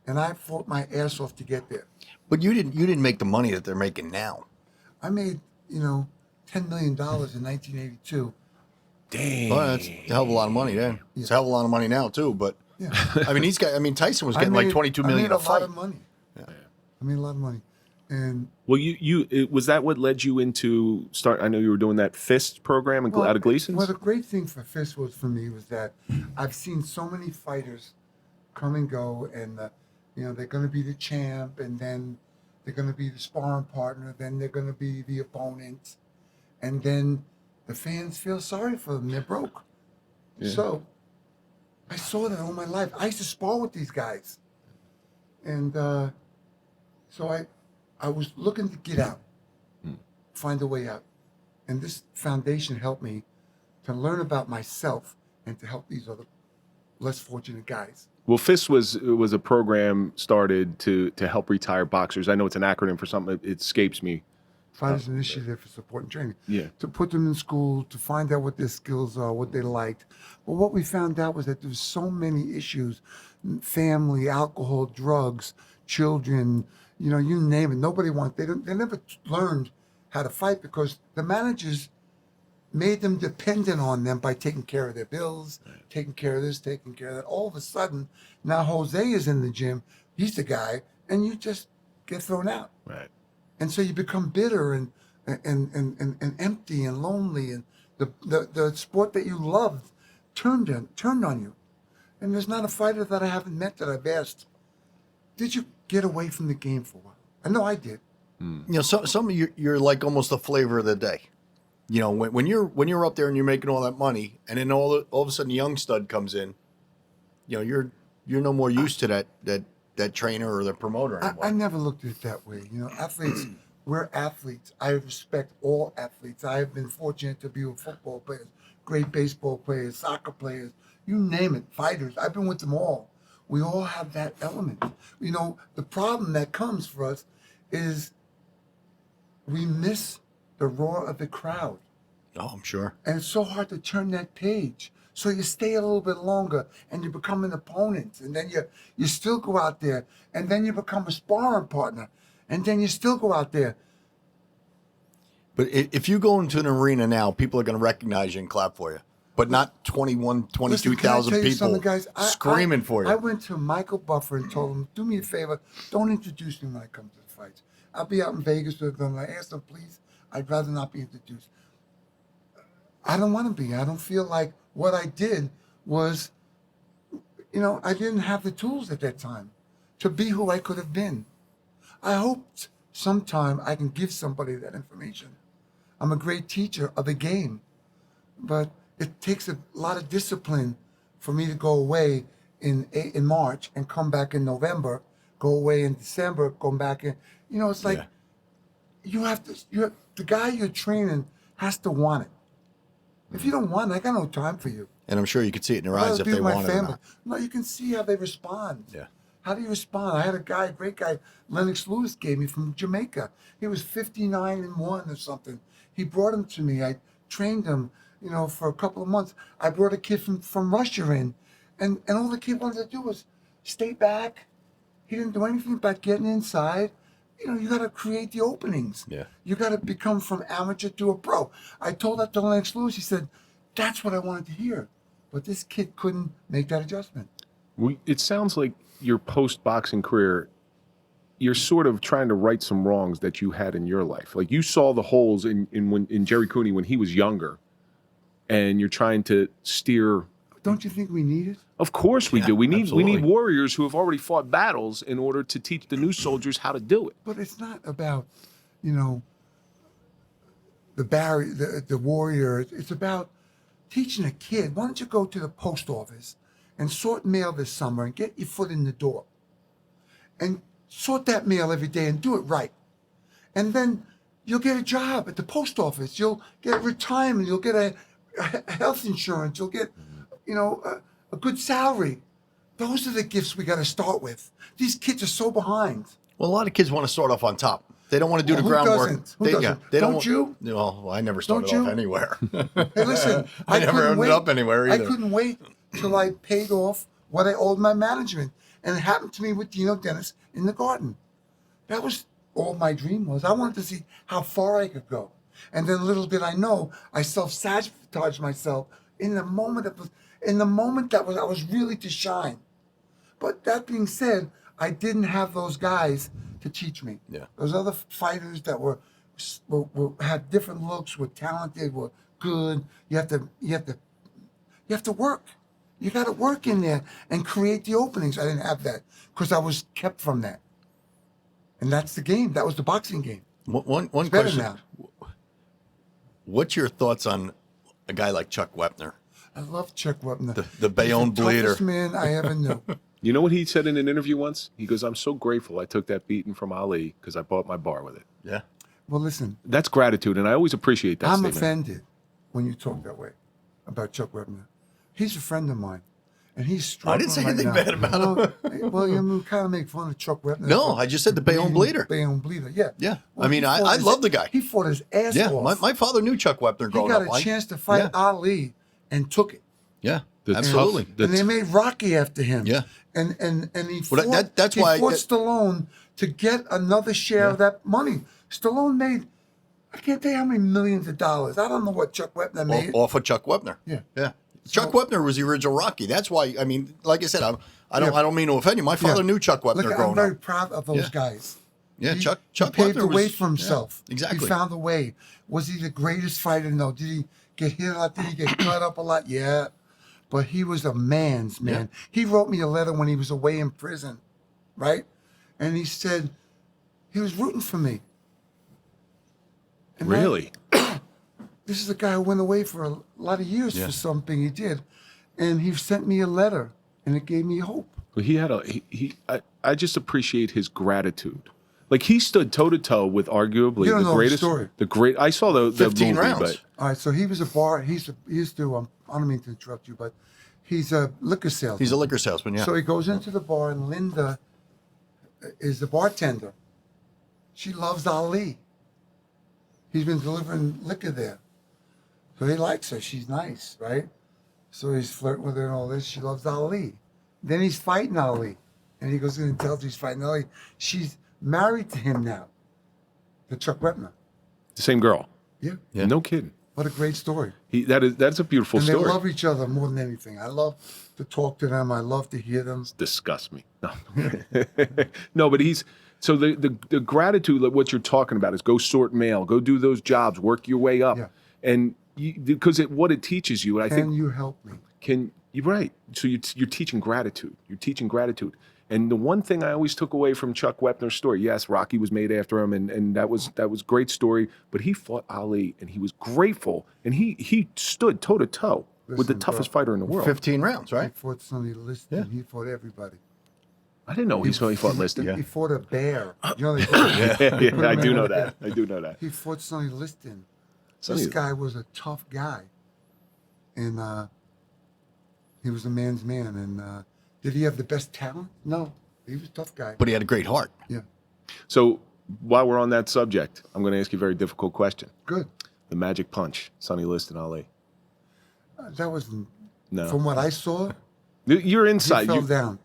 S4: and I fought my ass off to get there.
S3: But you didn't make the money that they're making now.
S4: I made, $10 million in 1982.
S2: Dang.
S3: Well, that's a hell of a lot of money then. It's a hell of a lot of money now too. But
S4: Yeah.
S3: Tyson was getting like $22 million
S4: I made
S3: a
S4: a
S3: fight.
S4: lot of money. Yeah. I made a lot of money. And
S2: Well, was that what led you into start? I know you were doing that fist program out of Gleason's.
S4: Well, the great thing for FIST was for me was that I've seen so many fighters come and go, and they're going to be the champ, and then they're going to be the sparring partner, then they're going to be the opponent, and then the fans feel sorry for them. They're broke.
S2: Yeah.
S4: So I saw that all my life. I used to spar with these guys, and so I was looking to get out, find a way out. And this foundation helped me to learn about myself and to help these other less fortunate guys.
S2: Well, FIST was a program started to help retired boxers. I know it's an acronym for something. It escapes me.
S4: Fighters Initiative for Support and Training.
S2: Yeah.
S4: To put them in school, to find out what their skills are, what they liked. But what we found out was that there's so many issues: family, alcohol, drugs, children. You know, you name it. Nobody wants. They never learned how to fight because the managers made them dependent on them by taking care of their bills, taking care of this, taking care of that. All of a sudden, now Jose is in the gym. He's the guy, and you just get thrown out.
S2: Right.
S4: And so you become bitter and empty and lonely, and the sport that you loved turned on you. And there's not a fighter that I haven't met that I've asked, did you get away from the game for a while? I know I did.
S3: You know, some of you're like almost the flavor of the day. You know, when you're up there and you're making all that money, and then all of a sudden a young stud comes in, you know, you're no more used to that trainer or the promoter anymore.
S4: I never looked at it that way. You know, athletes, we're athletes. I respect all athletes. I have been fortunate to be with football players, great baseball players, soccer players, you name it, fighters. I've been with them all. We all have that element. You know, the problem that comes for us is we miss the roar of the crowd.
S3: Oh, I'm sure.
S4: And it's so hard to turn that page. So you stay a little bit longer and you become an opponent. And then you still go out there. And then you become a sparring partner. And then you still go out there.
S3: But if you go into an arena now, people are going to recognize you and clap for you. But not 22,000 people
S4: guys,
S3: screaming for you.
S4: I went to Michael Buffer and told him, do me a favor, don't introduce me when I come to the fights. I'll be out in Vegas with them. I asked him, please, I'd rather not be introduced. I don't want to be. I don't feel like what I did was, you know, I didn't have the tools at that time to be who I could have been. I hoped sometime I can give somebody that information. I'm a great teacher of the game, but it takes a lot of discipline for me to go away in March and come back in November, go away in December, come back in. You know, it's like you have to. The guy you're training has to want it. If you don't want it, I got no time for you.
S3: And I'm sure you could see it in their eyes if they want it or not.
S4: No, you can see how they respond.
S3: Yeah.
S4: How do you respond? I had a guy, a great guy, Lennox Lewis gave me from Jamaica. He was 59-1 or something. He brought him to me. I trained him, you know, for a couple of months. I brought a kid from Russia in, and all the kid wanted to do was stay back. He didn't do anything about getting inside. You know, you got to create the openings.
S3: Yeah.
S4: You got to become from amateur to a pro. I told that to Lennox Lewis. He said, that's what I wanted to hear. But this kid couldn't make that adjustment.
S2: It sounds like your post-boxing career, you're sort of trying to right some wrongs that you had in your life. Like you saw the holes in Gerry Cooney when he was younger, and you're trying to steer.
S4: Don't you think we need it?
S2: Of course we do. We need
S3: absolutely.
S2: warriors who have already fought battles in order to teach the new soldiers how to do it.
S4: But it's not about, you know, the warrior. It's about teaching a kid. Why don't you go to the post office and sort mail this summer and get your foot in the door and sort that mail every day and do it right. And then you'll get a job at the post office. You'll get retirement. You'll get a health insurance. You'll get, you know, a good salary. Those are the gifts we got to start with. These kids are so behind.
S3: Well, a lot of kids want to start off on top. They don't want to do the
S4: Who
S3: groundwork.
S4: doesn't? Who doesn't?
S3: They
S4: Don't you?
S3: No, I never started
S4: Don't you?
S3: off anywhere.
S4: Hey, listen,
S3: I never
S4: couldn't
S3: ended
S4: wait.
S3: up anywhere either.
S4: I couldn't wait till I paid off what I owed my management. And it happened to me with Dino Dennis in the Garden. That was all my dream was. I wanted to see how far I could go. And then little did I know, I self-sabotaged myself in the moment that I was really to shine. But that being said, I didn't have those guys to teach me.
S3: Yeah.
S4: Those other fighters that had different looks, were talented, were good. You have to work. You got to work in there and create the openings. I didn't have that because I was kept from that. And that's the game. That was the boxing game.
S3: One
S4: It's better
S3: question.
S4: now.
S3: What's your thoughts on a guy like Chuck Wepner,
S4: I love Chuck Wepner.
S3: the Bayonne
S4: He's the
S3: bleeder?
S4: toughest man I ever knew.
S2: You know what he said in an interview once? He goes, "I'm so grateful I took that beating from Ali because I bought my bar with it."
S3: Yeah.
S4: Well, listen,
S2: That's gratitude, and I always appreciate that
S4: I'm
S2: statement.
S4: offended when you talk that way about Chuck Wepner. He's a friend of mine. And he's
S3: I
S4: struggling.
S3: didn't say
S4: right
S3: anything
S4: now.
S3: bad about him.
S4: Well, you kind of make fun of Chuck Wepner.
S3: No, I just said the Bayonne bleeder.
S4: Bayonne bleeder, yeah.
S3: Yeah.
S4: Well,
S3: I mean,
S4: he
S3: I
S4: fought
S3: love the guy.
S4: He fought his ass
S3: Yeah,
S4: off.
S3: my father knew Chuck Wepner
S4: He
S3: growing
S4: got
S3: up.
S4: a chance to fight
S3: yeah.
S4: Ali and took it.
S3: Yeah,
S2: The
S3: absolutely.
S2: tough-
S4: And they made Rocky after him.
S3: Yeah.
S4: And he
S3: Well,
S4: fought,
S3: that's
S4: he
S3: why-
S4: fought Stallone to get another share of that money. Stallone made, I can't tell you how many millions of dollars. I don't know what Chuck Wepner made.
S3: Off of Chuck Wepner.
S4: Yeah.
S3: Yeah. Chuck Wepner was the original Rocky. That's why, I mean, like I said, I don't mean to offend you. My father knew Chuck Wepner
S4: Look,
S3: growing
S4: I'm very
S3: up.
S4: proud of those
S3: Yeah.
S4: guys.
S3: Yeah,
S4: He-
S3: Chuck
S4: he paved
S3: Wepner
S4: the way
S3: was-
S4: for himself.
S3: yeah, exactly.
S4: He found a way. Was he the greatest fighter? No. Did he get hit a lot? Did he get cut up a lot? Yeah. But he was a man's man. He wrote me a letter when he was away in prison, right? And he said he was rooting for me. And
S2: Really?
S4: this is a guy who went away for a lot of years
S3: Yeah.
S4: for something he did. And he sent me a letter, and it gave me hope.
S2: Well, he had I just appreciate his gratitude. Like he stood toe to toe with arguably
S4: You don't
S2: the
S4: know the
S2: greatest.
S4: story.
S2: I saw the
S3: 15
S2: movie,
S3: rounds.
S2: but
S4: All right, so he was a bar. He used to. I don't mean to interrupt you, but he's a liquor salesman.
S3: He's a liquor salesman, yeah.
S4: So he goes into the bar, and Linda is the bartender. She loves Ali. He's been delivering liquor there, so he likes her. She's nice, right? So he's flirting with her and all this. She loves Ali. Then he's fighting Ali, and he goes in and tells her he's fighting Ali. She's married to him now, to Chuck Wepner.
S2: the same girl.
S4: Yeah.
S3: Yeah.
S2: No kidding.
S4: What a great story.
S2: That's a beautiful
S4: And
S2: story.
S4: they love each other more than anything. I love to talk to them. I love to hear them.
S2: Disgust me. No, no, but he's so the gratitude. Like what you're talking about is go sort mail, go do those jobs, work your way up,
S4: Yeah.
S2: and because what it teaches you, and I
S4: Can
S2: think
S4: you help me?
S2: you're right. So you're teaching gratitude. You're teaching gratitude. And the one thing I always took away from Chuck Wepner's story, yes, Rocky was made after him, and that was great story. But he fought Ali, and he was grateful, and he stood toe to toe with the
S4: Listen,
S2: toughest
S4: bro.
S2: fighter in the world.
S3: 15 rounds,
S4: He
S3: right?
S4: fought Sonny Liston.
S3: Yeah.
S4: He fought everybody.
S2: I didn't know he fought Liston.
S3: Yeah.
S4: He fought a bear. You know, they
S2: Yeah, I
S4: him
S2: do
S4: in
S2: know
S4: a-
S2: that. I do know that.
S4: He fought Sonny Liston.
S2: Sonny-
S4: This guy was a tough guy. And he was a man's man. And did he have the best talent? No. He was a tough guy.
S3: But he had a great heart.
S4: Yeah.
S2: So while we're on that subject, I'm going to ask you a very difficult question.
S4: Good.
S2: The magic punch, Sonny Liston, Ali.
S4: That was,
S2: No.
S4: from what I saw,
S2: You're
S4: he
S2: inside.
S4: fell down.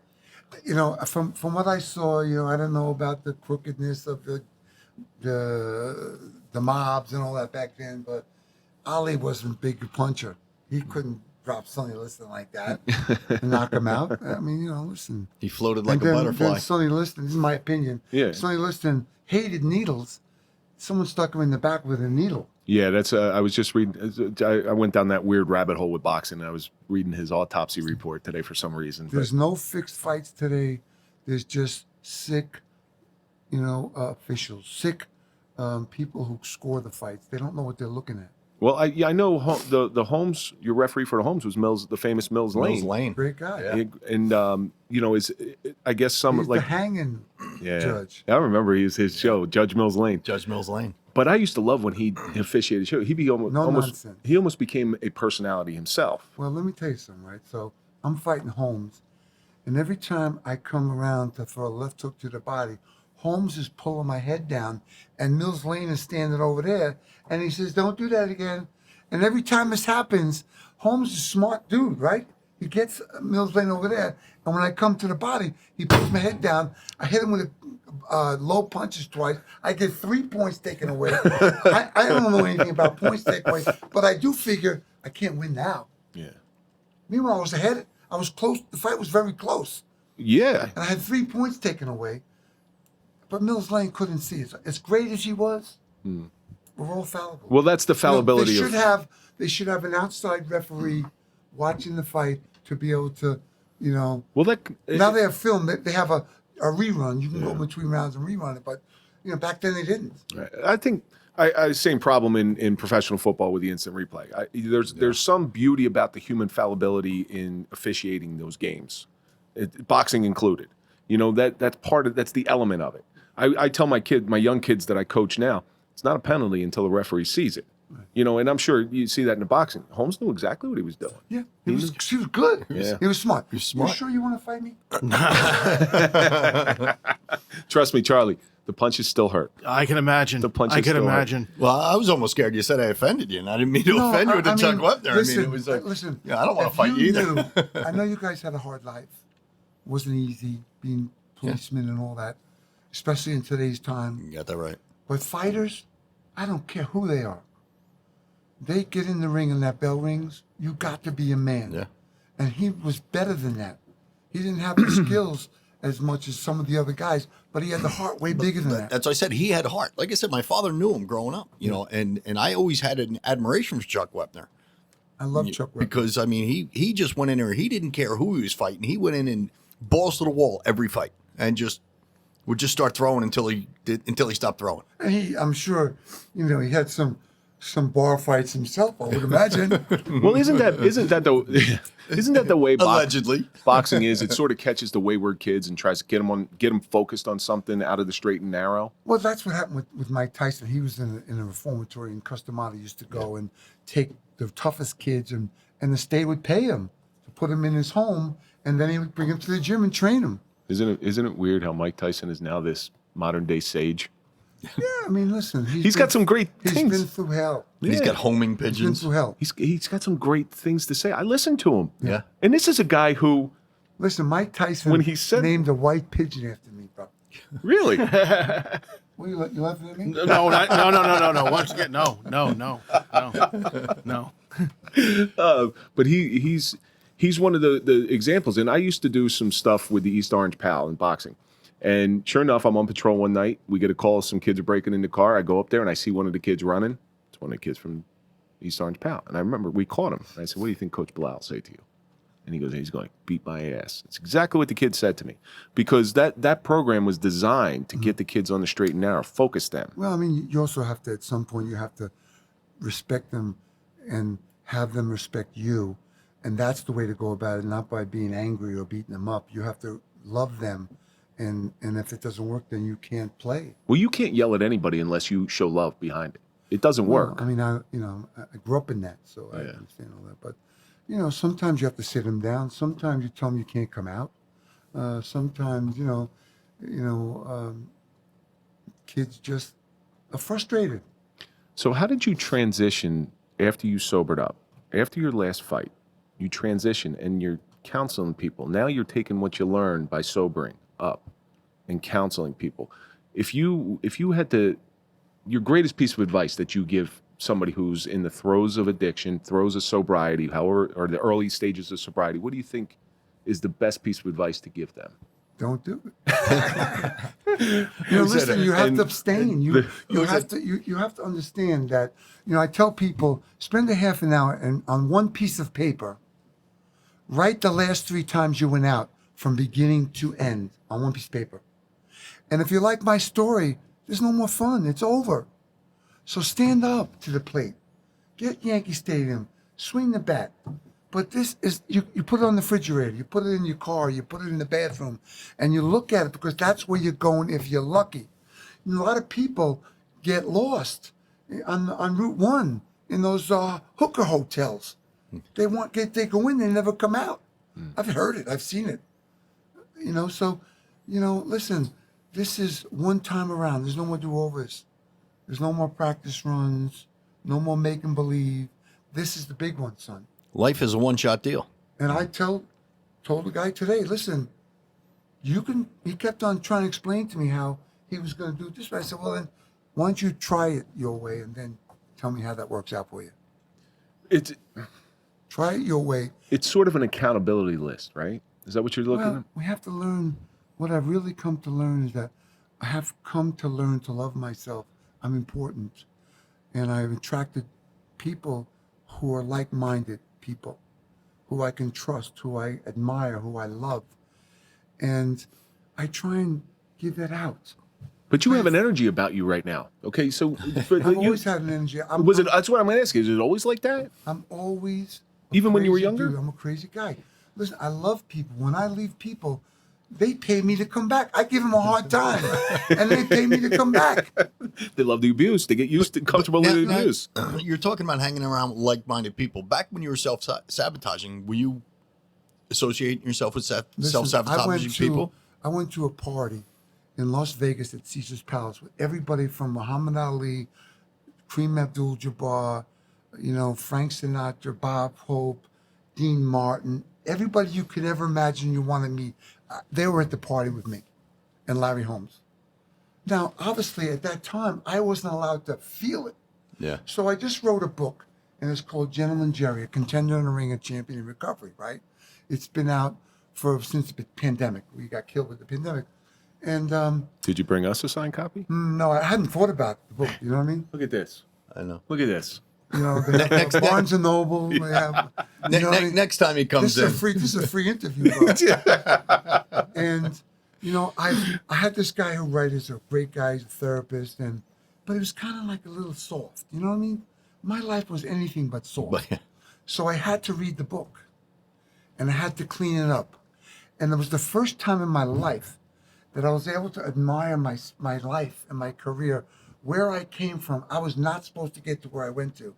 S4: You know, from what I saw, you know, I don't know about the crookedness of the mobs and all that back then, but Ali wasn't a big puncher. He couldn't drop Sonny Liston like that and knock him out. I mean, you know, listen.
S3: He floated like
S4: And
S3: a butterfly.
S4: Then Sonny Liston, this is my opinion.
S2: Yeah.
S4: Sonny Liston hated needles. Someone stuck him in the back with a needle.
S2: Yeah, that's. I was just reading. I went down that weird rabbit hole with boxing. And I was reading his autopsy report today for some reason.
S4: There's no fixed fights today. There's just sick, you know, officials, sick people who score the fights. They don't know what they're looking at.
S2: Well, I know the Holmes. Your referee for the Holmes was Mills, the famous Mills Lane.
S3: Mills Lane.
S4: Great guy.
S3: Yeah.
S2: And you know, I guess some
S4: He's
S2: like
S4: the hanging judge.
S2: I remember his show, Judge Mills Lane.
S3: Judge Mills Lane.
S2: But I used to love when he officiated show. He
S4: No nonsense.
S2: he almost became a personality himself.
S4: Well, let me tell you something, right? So I'm fighting Holmes, and every time I come around to throw a left hook to the body, Holmes is pulling my head down, and Mills Lane is standing over there, and he says, "Don't do that again." And every time this happens, Holmes is a smart dude, right? He gets Mills Lane over there, and when I come to the body, he puts my head down. I hit him with low punches twice. I get 3 points taken away. I don't know anything about points taken away, but I do figure I can't win now.
S2: Yeah.
S4: Meanwhile, I was ahead. I was close. The fight was very close,
S2: Yeah.
S4: and I had 3 points taken away. But Mills Lane couldn't see it. As great as he was, we're all fallible.
S2: Well, that's the
S4: You know,
S2: fallibility
S4: they should have an outside referee watching the fight to be able to, you know.
S2: Well, that
S4: Now they have film. They have a rerun. You can go between rounds and rerun it, but you know back then they didn't.
S2: I think I same problem in professional football with the instant replay. There's some beauty about the human fallibility in officiating those games, boxing included. You know that's the element of it. I tell my young kids that I coach now, it's not a penalty until the referee sees it. You know, and I'm sure you see that in the boxing. Holmes knew exactly what he was doing.
S4: Yeah, he was good.
S2: Yeah.
S4: He was smart.
S3: He was smart.
S4: You sure you want to fight me?
S2: Trust me, Charlie, the punches still hurt.
S5: I can imagine.
S2: The punches
S5: I can
S2: still hurt.
S5: imagine.
S3: Well, I was almost scared you said I offended you, and I didn't mean to offend you with the Chuck Wepner.
S4: Listen,
S3: I mean, it was like,
S4: listen.
S3: yeah, I don't want to
S4: if
S3: fight you either.
S4: I know you guys had a hard life. It wasn't easy being policemen and all that, especially in today's time.
S3: You got that right.
S4: But fighters, I don't care who they are. They get in the ring and that bell rings, you got to be a man.
S3: Yeah.
S4: And he was better than that. He didn't have the skills as much as some of the other guys, but he had the heart way bigger than that.
S3: That's what I said. He had heart. Like I said, my father knew him growing up, you know, and I always had an admiration for Chuck Wepner.
S4: I love Chuck Wepner.
S3: Because, I mean, he just went in there. He didn't care who he was fighting. He went in and balls to the wall every fight and would just start throwing until he stopped throwing.
S4: And I'm sure, he had some bar fights himself, I would imagine.
S2: Well, isn't that the way
S3: Allegedly.
S2: boxing is? It sort of catches the wayward kids and tries to get them focused on something out of the straight and narrow.
S4: Well, that's what happened with Mike Tyson. He was in a reformatory in Customata. Used to go and take the toughest kids, and the state would pay him to put him in his home, and then he would bring him to the gym and train him.
S2: Isn't it weird how Mike Tyson is now this modern day sage?
S4: Yeah, I mean, listen.
S2: He's got some great
S4: He's
S2: things.
S4: been through hell.
S3: He's got homing
S4: He's been
S3: pigeons.
S4: through hell.
S2: He's got some great things to say. I listen to him.
S3: Yeah.
S2: And this is a guy who
S4: Listen, Mike Tyson
S2: When he said-
S4: named a white pigeon after me, bro.
S2: really.
S4: What, you laughing at me?
S5: No. Once again, no.
S2: But he's one of the examples. And I used to do some stuff with the East Orange Pal in boxing. And sure enough, I'm on patrol one night. We get a call, some kids are breaking in the car. I go up there and I see one of the kids running. It's one of the kids from East Orange Pal. And I remember we caught him. And I said, "What do you think Coach Bilal will say to you?" And he goes, "He's going to beat my ass." It's exactly what the kid said to me. Because that program was designed to get the kids on the straight and narrow, focus them.
S4: Well, I mean, you also have to, at some point, you have to respect them and have them respect you. And that's the way to go about it, not by being angry or beating them up. You have to love them. And if it doesn't work, then you can't play.
S2: Well, you can't yell at anybody unless you show love behind it. It doesn't work.
S4: I mean, I grew up in that, so I understand all that. But, sometimes you have to sit them down. Sometimes you tell them you can't come out. Sometimes, kids just are frustrated.
S2: So how did you transition after you sobered up? After your last fight, you transition and you're counseling people. Now you're taking what you learned by sobering up and counseling people. If you had your greatest piece of advice that you give somebody who's in the throes of addiction, throes of sobriety, or the early stages of sobriety, what do you think is the best piece of advice to give them?
S4: Don't do it. Listen, you have to abstain. You have to understand that. I tell people, spend a half an hour on one piece of paper, write the last 3 times you went out from beginning to end on one piece of paper. And if you like my story, there's no more fun. It's over. So stand up to the plate. Get Yankee Stadium. Swing the bat. But this is, you put it on the refrigerator. You put it in your car. You put it in the bathroom. And you look at it because that's where you're going if you're lucky. A lot of people get lost on Route 1 in those hooker hotels. They go in, they never come out. I've heard it. I've seen it. Listen, this is one time around. There's no more do-overs. There's no more practice runs, no more making believe. This is the big one, son.
S3: Life is a one-shot deal.
S4: And I told the guy today, listen, he kept on trying to explain to me how he was going to do it this way. I said, well, then why don't you try it your way and then tell me how that works out for you? Try it your way.
S2: It's sort of an accountability list, right? Is that what you're looking at?
S4: We have to learn. What I've really come to learn is that I have come to learn to love myself. I'm important. And I've attracted people who are like-minded people, who I can trust, who I admire, who I love. And I try and give that out.
S2: But you have an energy about you right now. Okay, so
S4: I've always had an energy.
S2: That's what I'm going to ask you. Is it always like that?
S4: I'm always
S2: Even when you were
S4: crazy
S2: younger?
S4: dude. I'm a crazy guy. Listen, I love people. When I leave people, they pay me to come back. I give them a hard time, and they pay me to come back.
S2: They love the abuse. They get used to comfortable with the abuse.
S3: You're talking about hanging around with like-minded people. Back when you were self-sabotaging, were you associating yourself with self-sabotaging people?
S4: I went to a party in Las Vegas at Caesar's Palace with everybody from Muhammad Ali, Kareem Abdul-Jabbar, Frank Sinatra, Bob Hope, Dean Martin, everybody you could ever imagine you want to meet. They were at the party with me, and Larry Holmes. Now, obviously, at that time, I wasn't allowed to feel it.
S3: Yeah.
S4: So I just wrote a book, and it's called Gentleman Gerry, A Contender in the Ring, a Champion in Recovery, right? It's been out since the pandemic. We got killed with the pandemic. And
S2: Did you bring us a signed copy?
S4: no, I hadn't thought about the book, you know what I mean?
S2: Look at this.
S3: I know.
S2: Look at this.
S4: They have Barnes and Noble. They have,
S3: Next time he comes in.
S4: This is a free interview, bro. And I had this guy who writes a great guy, he's a therapist, but he was kind of like a little soft. You know what I mean? My life was anything but soft. So I had to read the book, and I had to clean it up. And it was the first time in my life that I was able to admire my life and my career, where I came from. I was not supposed to get to where I went to.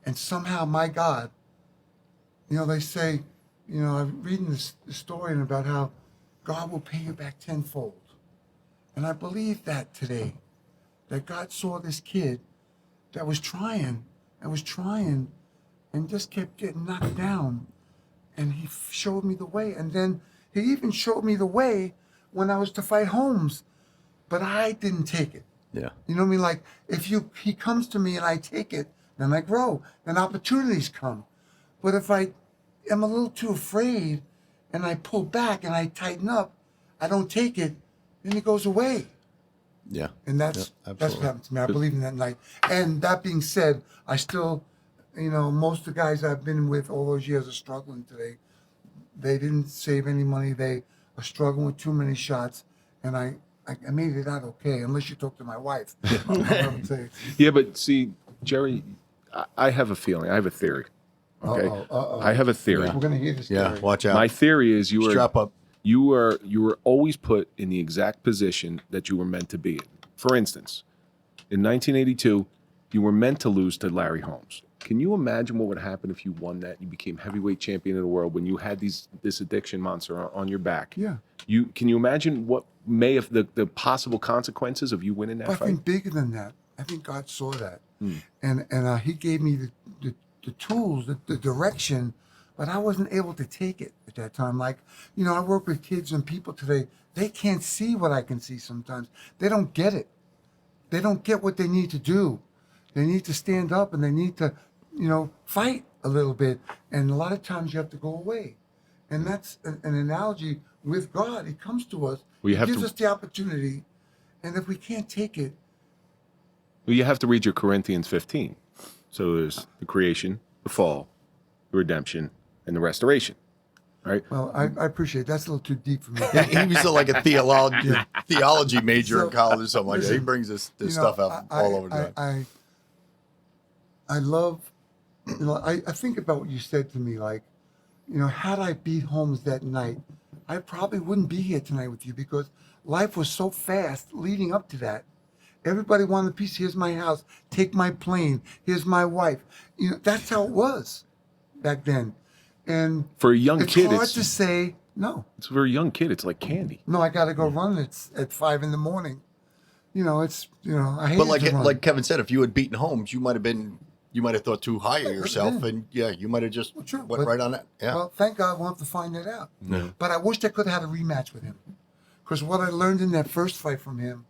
S4: And somehow, my God, they say, I'm reading this story about how God will pay you back tenfold. And I believe that today, that God saw this kid that was trying, and just kept getting knocked down. And he showed me the way. And then he even showed me the way when I was to fight Holmes. But I didn't take it.
S3: Yeah.
S4: You know what I mean? Like, if he comes to me and I take it, then I grow, then opportunities come. But if I am a little too afraid and I pull back and I tighten up, I don't take it, then it goes away.
S3: Yeah.
S4: And that's what happened to me. I believe in that night. And that being said, I still, most of the guys I've been with all those years are struggling today. They didn't save any money. They are struggling with too many shots. And I made it out okay, unless you talk to my wife.
S2: Yeah, but see, Gerry, I have a feeling. I have a theory. Okay, I have a theory.
S4: We're gonna hear this.
S3: Yeah, watch out.
S2: My theory is
S3: Strap up.
S2: you were always put in the exact position that you were meant to be in. For instance, in 1982, you were meant to lose to Larry Holmes. Can you imagine what would happen if you won that? You became heavyweight champion of the world when you had this addiction monster on your back.
S4: Yeah.
S2: Can you imagine what may have the possible consequences of you winning that
S4: I
S2: fight?
S4: think bigger than that. I think God saw that, and He gave me the tools, the direction, but I wasn't able to take it at that time. Like, I work with kids and people today. They can't see what I can see sometimes. They don't get it. They don't get what they need to do. They need to stand up and they need to, fight a little bit. And a lot of times you have to go away. And that's an analogy with God. He comes to us. He gives us the opportunity. And if we can't take it.
S2: Well, you have to read your Corinthians 15. So there's the creation, the fall, the redemption, and the restoration. Right?
S4: Well, I appreciate it. That's a little too deep for me.
S3: He was like a theology major in college or something like that. He brings this stuff out all over the place.
S4: I love, I think about what you said to me, like, had I beat Holmes that night, I probably wouldn't be here tonight with you because life was so fast leading up to that. Everybody wanted a piece. Here's my house. Take my plane. Here's my wife. That's how it was back then. And
S2: for a young kid,
S4: it's hard to say no.
S2: It's for a young kid. It's like candy.
S4: No, I got to go run at 5 a.m. I hate.
S3: But like Kevin said, if you had beaten Holmes, you might have thought too high of yourself, and you might have just went right on that. Yeah.
S4: Well, thank God we'll have to find that out. Yeah. But I wish I could have had a rematch with him, because what I learned in that first fight from him,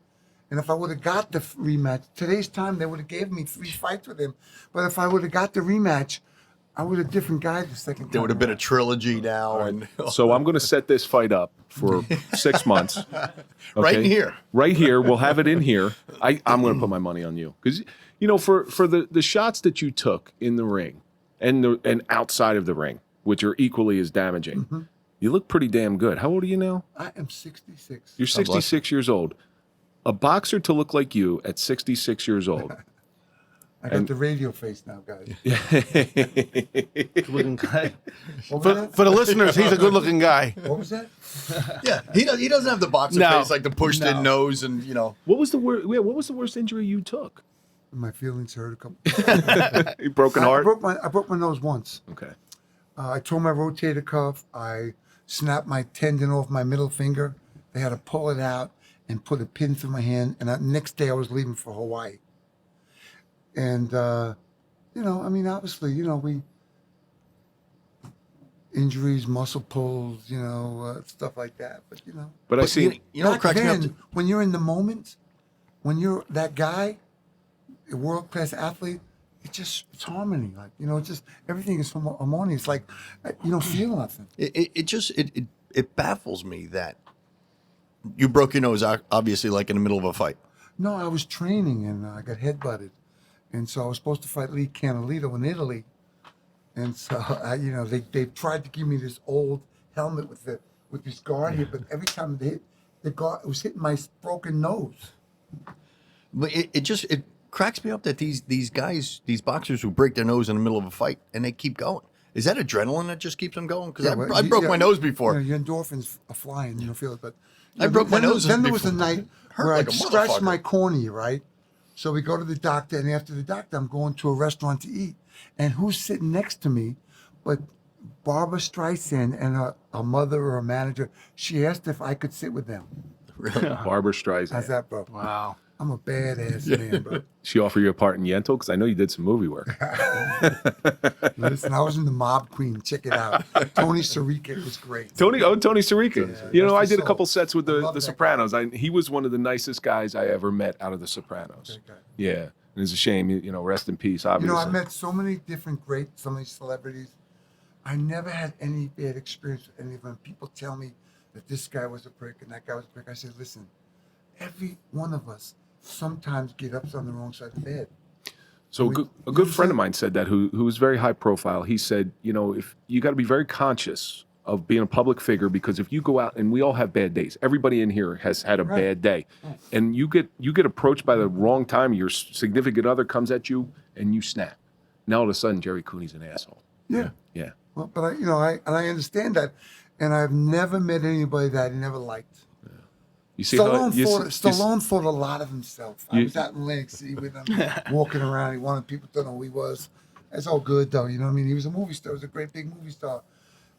S4: and if I would have got the rematch, today's time they would have gave me 3 fights with him. But if I would have got the rematch, I would have a different guy the second time.
S3: There would have been a trilogy now. Right. And
S2: so I'm going to set this fight up for 6 months. Okay?
S3: Right in here.
S2: Right here. We'll have it in here. I'm going to put my money on you. Because, for the shots that you took in the ring and outside of the ring, which are equally as damaging, you look pretty damn good. How old are you now?
S4: I am 66.
S2: You're 66 years old. A boxer to look like you at 66 years old.
S4: I got the radio face now, guys.
S5: Good-looking guy.
S4: What was that?
S5: For the listeners, he's a good-looking guy.
S4: What was that?
S3: Yeah, he doesn't have the boxer
S5: No.
S3: face like the pushed in nose and
S2: What was the worst? Yeah, what was the worst injury you took?
S4: My feelings hurt a couple.
S2: You broken
S4: I
S2: heart.
S4: broke my nose once.
S2: Okay.
S4: I tore my rotator cuff. I snapped my tendon off my middle finger. They had to pull it out and put a pin through my hand. And the next day I was leaving for Hawaii. And, obviously, we injuries, muscle pulls, stuff like that.
S2: But I see.
S3: what
S4: back
S3: cracks me up.
S4: then, when you're in the moment, when you're that guy, a world-class athlete, it's harmony. Like, it's just, everything is harmonious. It's like, you don't feel nothing.
S3: It baffles me that you broke your nose obviously like in the middle of a fight.
S4: No, I was training and I got headbutted. And so I was supposed to fight Lee Canalito in Italy. And so, they tried to give me this old helmet with this guard here, but every time they hit the guard, it was hitting my broken nose.
S3: But it cracks me up that these guys, these boxers who break their nose in the middle of a fight and they keep going. Is that adrenaline that just keeps them going? Because I broke my nose before.
S4: Your endorphins are flying, you don't feel it. But
S3: I broke my nose.
S4: Then there was a night where
S3: like
S4: I
S3: a
S4: scratched
S3: motherfucker.
S4: my cornea, right? So we go to the doctor, and after the doctor, I'm going to a restaurant to eat. And who's sitting next to me but Barbara Streisand and her mother or a manager? She asked if I could sit with them.
S3: Really?
S2: Barbara Streisand.
S4: How's that, bro?
S5: Wow.
S4: I'm a badass man, bro.
S2: She offer you a part in Yentl? Because I know you did some movie work.
S4: Listen, I was in The Mob Queen. Check it out. Tony Sirica was great.
S2: Tony Sirica.
S4: Yeah,
S2: I
S4: rest
S2: did
S4: his
S2: a couple
S4: soul.
S2: sets with
S4: I
S2: the
S4: love that
S2: Sopranos. He was one of the nicest guys I ever met out of the Sopranos.
S4: Okay.
S2: Yeah. And it's a shame, rest in peace, obviously.
S4: I met so many different so many celebrities. I never had any bad experience with any of them. People tell me that this guy was a prick and that guy was a prick. I said, listen, every one of us sometimes get up on the wrong side of the bed.
S2: So a good friend of mine said that, who was very high profile. He said, if you got to be very conscious of being a public figure, because if you go out, and we all have bad days, everybody in here has had a bad day, and you get approached by the wrong time, your significant other comes at you and you snap. Now all of a sudden Gerry Cooney's an asshole.
S4: Yeah.
S2: Yeah.
S4: Well, but I understand that, and I've never met anybody that I never liked.
S2: You see
S4: Stallone thought a lot of himself. I was out in Atlantic City with him, walking around. He wanted people to know who he was. That's all good, though. You know what I mean? He was a movie star. He was a great big movie star.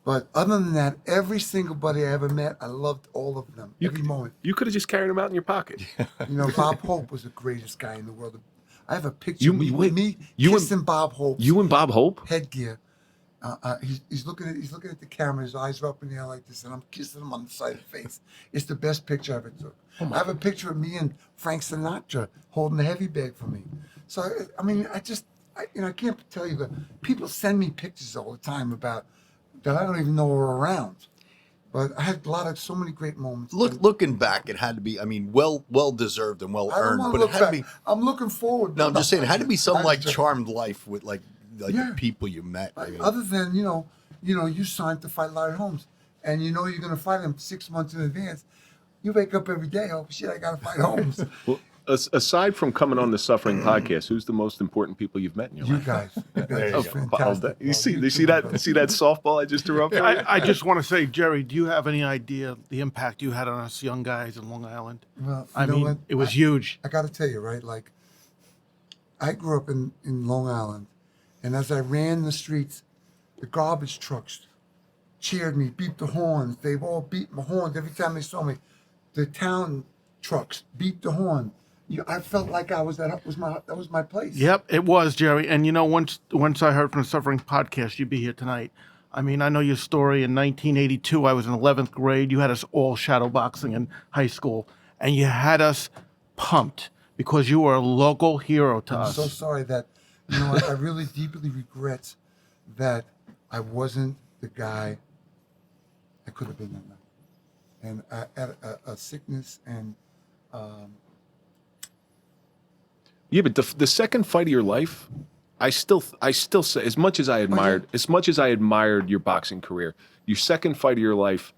S4: But other than that, every single buddy I ever met, I loved all of them. Every moment.
S2: You could have just carried him out in your pocket.
S4: Bob Hope was the greatest guy in the world. I have a picture of me
S2: you
S4: kissing Bob Hope.
S2: You and Bob Hope?
S4: Headgear. He's looking at the camera. His eyes are up in the air like this, and I'm kissing him on the side of the face. It's the best picture I ever took. I have a picture of me and Frank Sinatra holding the heavy bag for me. So I can't tell you, but people send me pictures all the time about that I don't even know are around. But I had so many great moments.
S3: Looking back, it had to be, well deserved and well earned. But it had to be.
S4: I'm looking forward.
S3: No, I'm just saying, it had to be some charmed life with the people you met.
S4: Other than you signed to fight Larry Holmes, and you're going to fight him 6 months in advance. You wake up every day, oh shit, I got to fight Holmes.
S2: Well, aside from coming on the Suffering Podcast, who's the most important people you've met in your life?
S4: Guys.
S2: There you go.
S4: Fantastic.
S2: You see that softball I just threw up?
S5: I just want to say, Gerry, do you have any idea the impact you had on us young guys in Long Island?
S4: Well,
S5: what? It was huge.
S4: I got to tell you, right? Like, I grew up in Long Island, and as I ran the streets, the garbage trucks cheered me, beeped the horns. They've all beat my horns every time they saw me. The town trucks beat the horn. I felt like that was my place.
S5: Yep, it was, Gerry. And once I heard from the Suffering Podcast, you'd be here tonight. I know your story. In 1982, I was in 11th grade. You had us all shadow boxing in high school, and you had us pumped because you were a local hero to us.
S4: I'm so sorry that, I really deeply regret that I wasn't the guy I could have been that night. And I had a sickness and.
S2: Yeah, but the second fight of your life, I still say, as much as I admired your boxing career, your second fight of your life,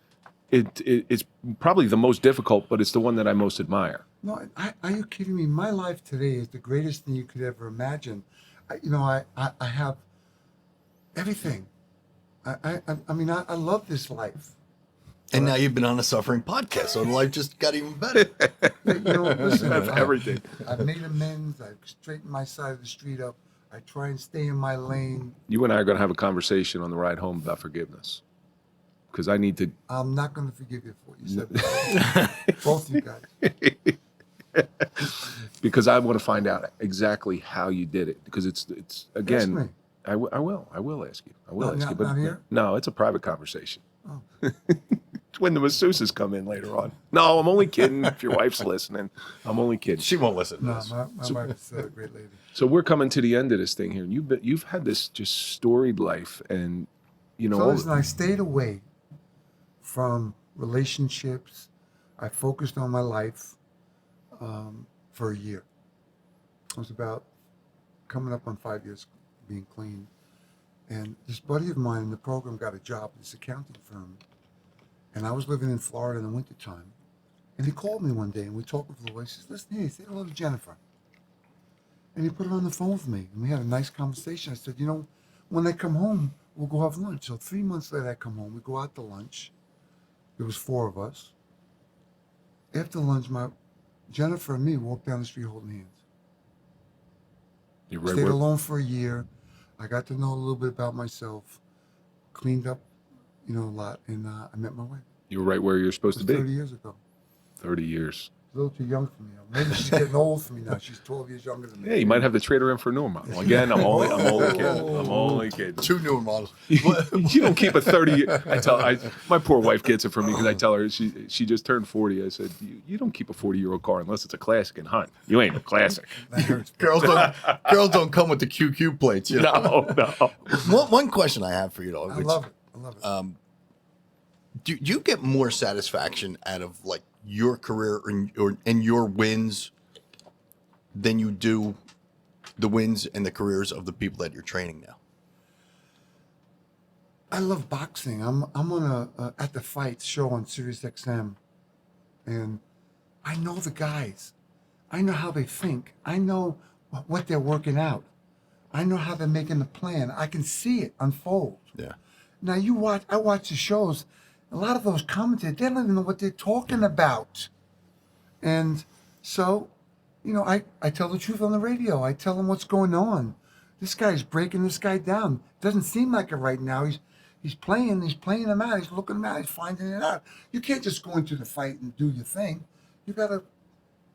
S2: it's probably the most difficult, but it's the one that I most admire.
S4: No, are you kidding me? My life today is the greatest thing you could ever imagine. I have everything. I mean, I love this life.
S3: And now you've been on a suffering podcast, so life just got even better.
S4: Listen,
S2: Have everything.
S4: I've made amends. I've straightened my side of the street up. I try and stay in my lane.
S2: You and I are going to have a conversation on the ride home about forgiveness. Because I need to.
S4: I'm not going to forgive you for what you said. Both you guys.
S2: Because I want to find out exactly how you did it. Because it's again.
S4: Ask me.
S2: I will ask you. I will ask you. But
S4: not here?
S2: no, it's a private conversation.
S4: Oh.
S2: It's when the masseuses come in later on. No, I'm only kidding. If your wife's listening, I'm only kidding.
S3: She won't listen to
S4: No,
S3: this.
S4: my wife's a great lady.
S2: So we're coming to the end of this thing here. You've had this just storied life, and
S4: So listen, I stayed away from relationships. I focused on my life for a year. I was about coming up on 5 years being clean. And this buddy of mine in the program got a job at this accounting firm. And I was living in Florida in the wintertime. And he called me one day and we talked with Louis. He says, listen, hey, say hello to Jennifer. And he put her on the phone with me. And we had a nice conversation. I said, when I come home, we'll go have lunch. So 3 months later, I come home. We go out to lunch. There was 4 of us. After lunch, Jennifer and me walked down the street holding hands.
S2: you read
S4: Stayed
S2: where,
S4: alone for a year. I got to know a little bit about myself. Cleaned up, a lot. And I met my wife.
S2: you were right where you're
S4: It
S2: supposed
S4: was
S2: to be.
S4: 30 years ago.
S2: 30 years.
S4: A little too young for me. Maybe she's getting old for me now. She's 12 years younger than me.
S2: Yeah, you might have to trade her in for a newer model. Again, I'm only kidding. I'm only kidding.
S3: 2 newer models.
S2: You don't keep a 30. My poor wife gets it from me because I tell her she just turned 40. I said, you don't keep a 40-year-old car unless it's a classic and hunt. You ain't a classic.
S4: That hurts.
S3: Girls don't come with the QQ plates.
S2: No.
S3: One question I have for you, though.
S4: I love it.
S3: Do you get more satisfaction out of like your career and your wins than you do the wins and the careers of the people that you're training now?
S4: I love boxing. I'm on a at the fight show on Sirius XM, and I know the guys. I know how they think. I know what they're working out. I know how they're making the plan. I can see it unfold.
S3: Yeah.
S4: Now I watch the shows. A lot of those commentators, they don't even know what they're talking about. And so, I tell the truth on the radio. I tell them what's going on. This guy's breaking this guy down. Doesn't seem like it right now. He's playing him out. He's looking him out. He's finding it out. You can't just go into the fight and do your thing. You got to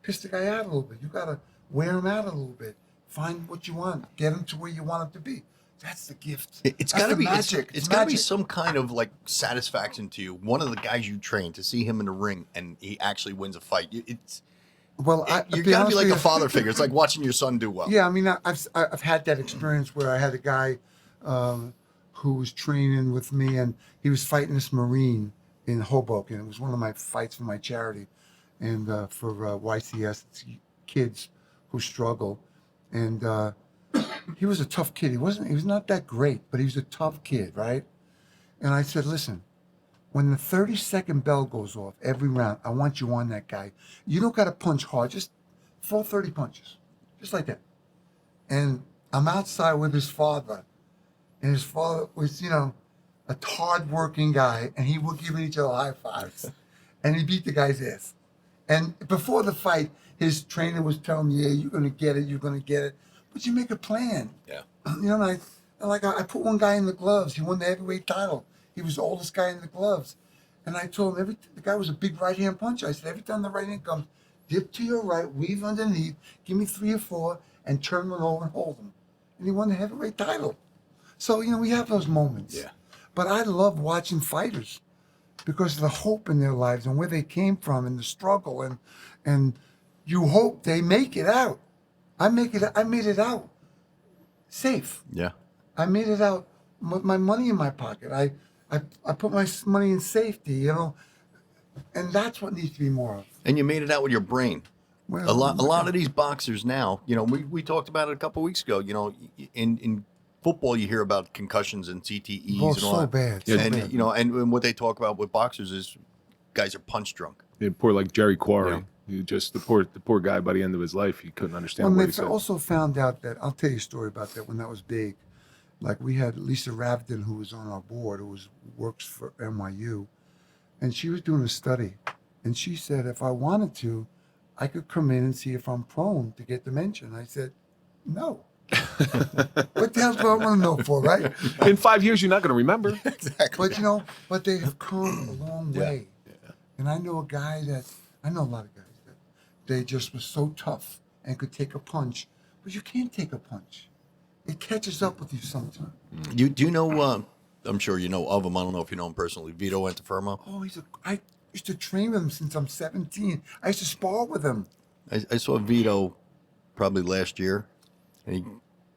S4: piss the guy out a little bit. You got to wear him out a little bit. Find what you want. Get him to where you want him to be. That's the gift.
S3: It's
S4: That's
S3: got to
S4: the
S3: be
S4: magic.
S3: It's got to be
S4: magic.
S3: some kind of like satisfaction to you. One of the guys you train to see him in the ring and he actually wins a fight.
S4: Well,
S3: You got to be like a father figure. It's like watching your son do well.
S4: Yeah, I mean, I've had that experience where I had a guy who was training with me, and he was fighting this Marine in Hoboken. It was one of my fights for my charity, and for YCS, it's kids who struggle, and he was a tough kid. He was not that great, but he was a tough kid, right? And I said, listen, when the 30-second bell goes off every round, I want you on that guy. You don't got to punch hard. Just throw 30 punches, just like that. And I'm outside with his father, and his father was, a hard-working guy, and he were giving each other high fives, and he beat the guy's ass. And before the fight, his trainer was telling me, yeah, you're going to get it. But you make a plan.
S3: Yeah.
S4: And I put one guy in the gloves. He won the heavyweight title. He was the oldest guy in the gloves. And I told him, the guy was a big right-hand puncher. I said, every time the right hand comes, dip to your right, weave underneath, give me 3 or 4, and turn one over and hold him. And he won the heavyweight title. So, we have those moments.
S3: Yeah.
S4: But I love watching fighters because of the hope in their lives and where they came from and the struggle. And you hope they make it out. I made it out safe.
S3: Yeah.
S4: I made it out with my money in my pocket. I put my money in safety, and that's what needs to be more of.
S3: And you made it out with your brain.
S4: Well,
S3: A lot of these boxers now, we talked about it a couple of weeks ago. In football, you hear about concussions and CTEs and all that.
S4: Bad.
S3: And
S4: bad.
S3: and what they talk about with boxers is guys are punch drunk.
S2: Poor like Gerry Quarry.
S3: Yeah.
S2: You just the poor guy by the end of his life, he couldn't understand
S4: Well,
S2: what he
S4: they
S2: said.
S4: also found out that, I'll tell you a story about that when that was big. Like we had Lisa Ravden, who was on our board, works for NYU, and she was doing a study, and she said if I wanted to, I could come in and see if I'm prone to get dementia. And I said, no. What the hell do I want to know for, right?
S2: In 5 years, you're not going to remember.
S3: Exactly.
S4: But but they have come a long way.
S3: Yeah.
S4: And I know a lot of guys that they just were so tough and could take a punch, but you can't take a punch. It catches up with you sometimes.
S3: Do you know? I'm sure you know of him. I don't know if you know him personally. Vito Antifermo.
S4: Oh, I used to train with him since I'm 17. I used to spar with him.
S3: I saw Vito probably last year, and he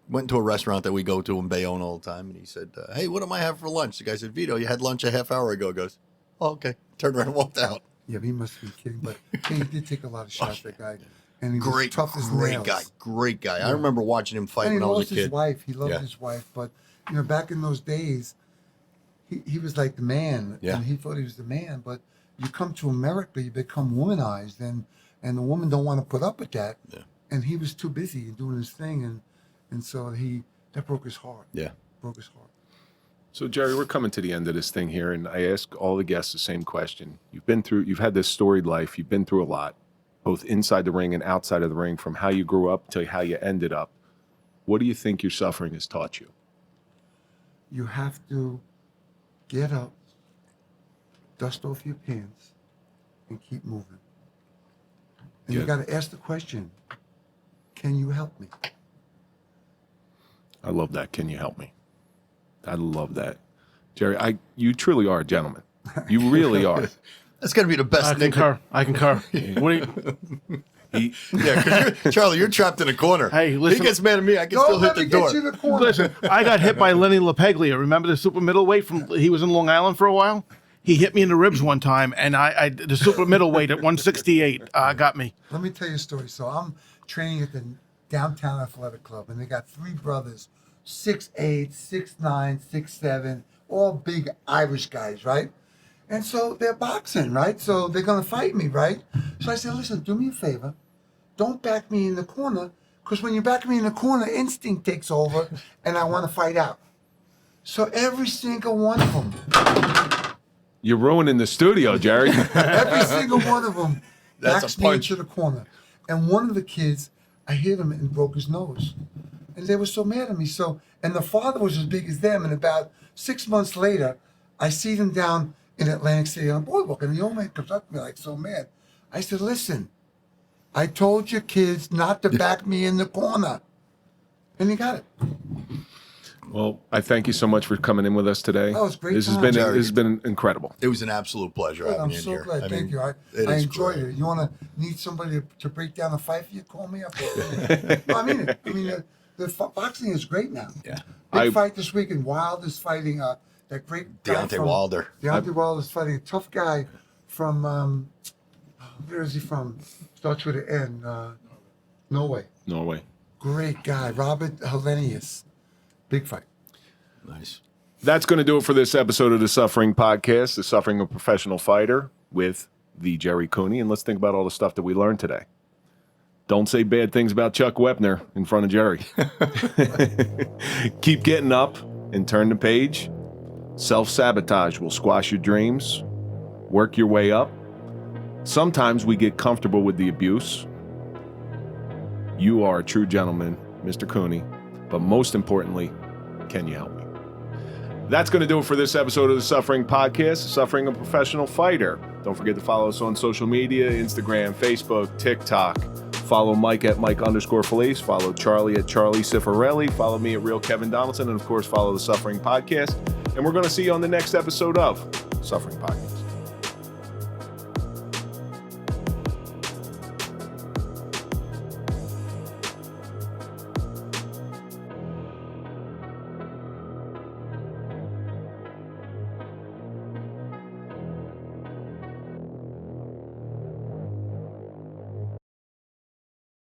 S3: went to a restaurant that we go to in Bayonne all the time, and he said, "Hey, what am I have for lunch?" The guy said, "Vito, you had lunch a half hour ago." He goes, "Oh, okay." Turned around and walked out.
S4: Yeah, he must be kidding, but he did take a lot of shots. That guy, and he was
S3: Great,
S4: tough as
S3: great
S4: nails.
S3: guy, great guy. I remember watching him fight
S4: And he
S3: when I was
S4: lost
S3: a
S4: his
S3: kid.
S4: wife. He loved
S3: Yeah.
S4: his wife, but back in those days, he was like the man,
S3: Yeah.
S4: and he thought he was the man. But you come to America, you become womanized, and the women don't want to put up with that.
S3: Yeah.
S4: And he was too busy doing his thing, and so that broke his heart.
S3: Yeah.
S4: Broke his heart.
S2: So, Gerry, we're coming to the end of this thing here, and I ask all the guests the same question. You've had this storied life. You've been through a lot, both inside the ring and outside of the ring, from how you grew up to how you ended up. What do you think your suffering has taught you?
S4: You have to get up, dust off your pants, and keep moving. And you
S2: Yeah.
S4: got to ask the question, can you help me?
S2: I love that. Can you help me? I love that. Gerry, you truly are a gentleman. You really are.
S3: That's got to be the best.
S5: I concur. What do you,
S3: Yeah, because Charlie, you're trapped in a corner.
S5: Hey, listen-
S3: He gets mad at me. I can
S4: Don't
S3: still hit
S4: let
S3: the
S4: me
S3: door.
S4: get you in the corner.
S5: listen, I got hit by Lenny LaPaglia. Remember the super middleweight he was in Long Island for a while? He hit me in the ribs one time, and the super middleweight at 168 got me.
S4: Let me tell you a story. So I'm training at the downtown athletic club, and they got three brothers, 6'8", 6'9", 6'7", all big Irish guys, right? And so they're boxing, right? So they're going to fight me, right? So I said, listen, do me a favor. Don't back me in the corner, because when you back me in the corner, instinct takes over, and I want to fight out. So every single one of them,
S2: You're ruining the studio, Gerry.
S4: every single one of them
S3: That's
S4: backs
S3: a
S4: me
S3: punch.
S4: into the corner. And one of the kids, I hit him and broke his nose. And they were so mad at me. And the father was as big as them. And about 6 months later, I see them down in Atlantic City on a boardwalk. And the old man comes up to me like so mad. I said, listen, I told your kids not to back me in the corner. And he got it.
S2: Well, I thank you so much for coming in with us today.
S4: Oh, it's great
S2: This
S4: time.
S2: has been incredible.
S3: It was an absolute pleasure
S4: Good,
S3: having
S4: I'm
S3: you in
S4: so
S3: here.
S4: glad. Thank you. I
S3: it is
S4: enjoyed
S3: great.
S4: it. You want to need somebody to break down a fight for you? Call me up. No, I mean it. I mean, boxing is great now.
S3: Yeah.
S4: Big fight this weekend. Wild is fighting that great guy
S3: Deontay
S4: from,
S3: Wilder.
S4: Deontay Wilder is fighting a tough guy from, where is he from? Starts with an N. Norway.
S2: Norway.
S4: Great guy. Robert Hellenius. Big fight.
S3: Nice.
S2: That's going to do it for this episode of the Suffering Podcast, The Suffering of a Professional Fighter with the Gerry Cooney. And let's think about all the stuff that we learned today. Don't say bad things about Chuck Wepner in front of Gerry. Keep getting up and turn the page. Self-sabotage will squash your dreams. Work your way up. Sometimes we get comfortable with the abuse. You are a true gentleman, Mr. Cooney. But most importantly, can you help me? That's going to do it for this episode of the Suffering Podcast, Suffering a Professional Fighter. Don't forget to follow us on social media, Instagram, Facebook, TikTok. Follow Mike at Mike_Failace. Follow Charlie at Charlie Cifarelli. Follow me at Real Kevin Donaldson. And, of course, follow the Suffering Podcast. And we're going to see you on the next episode of Suffering Podcast.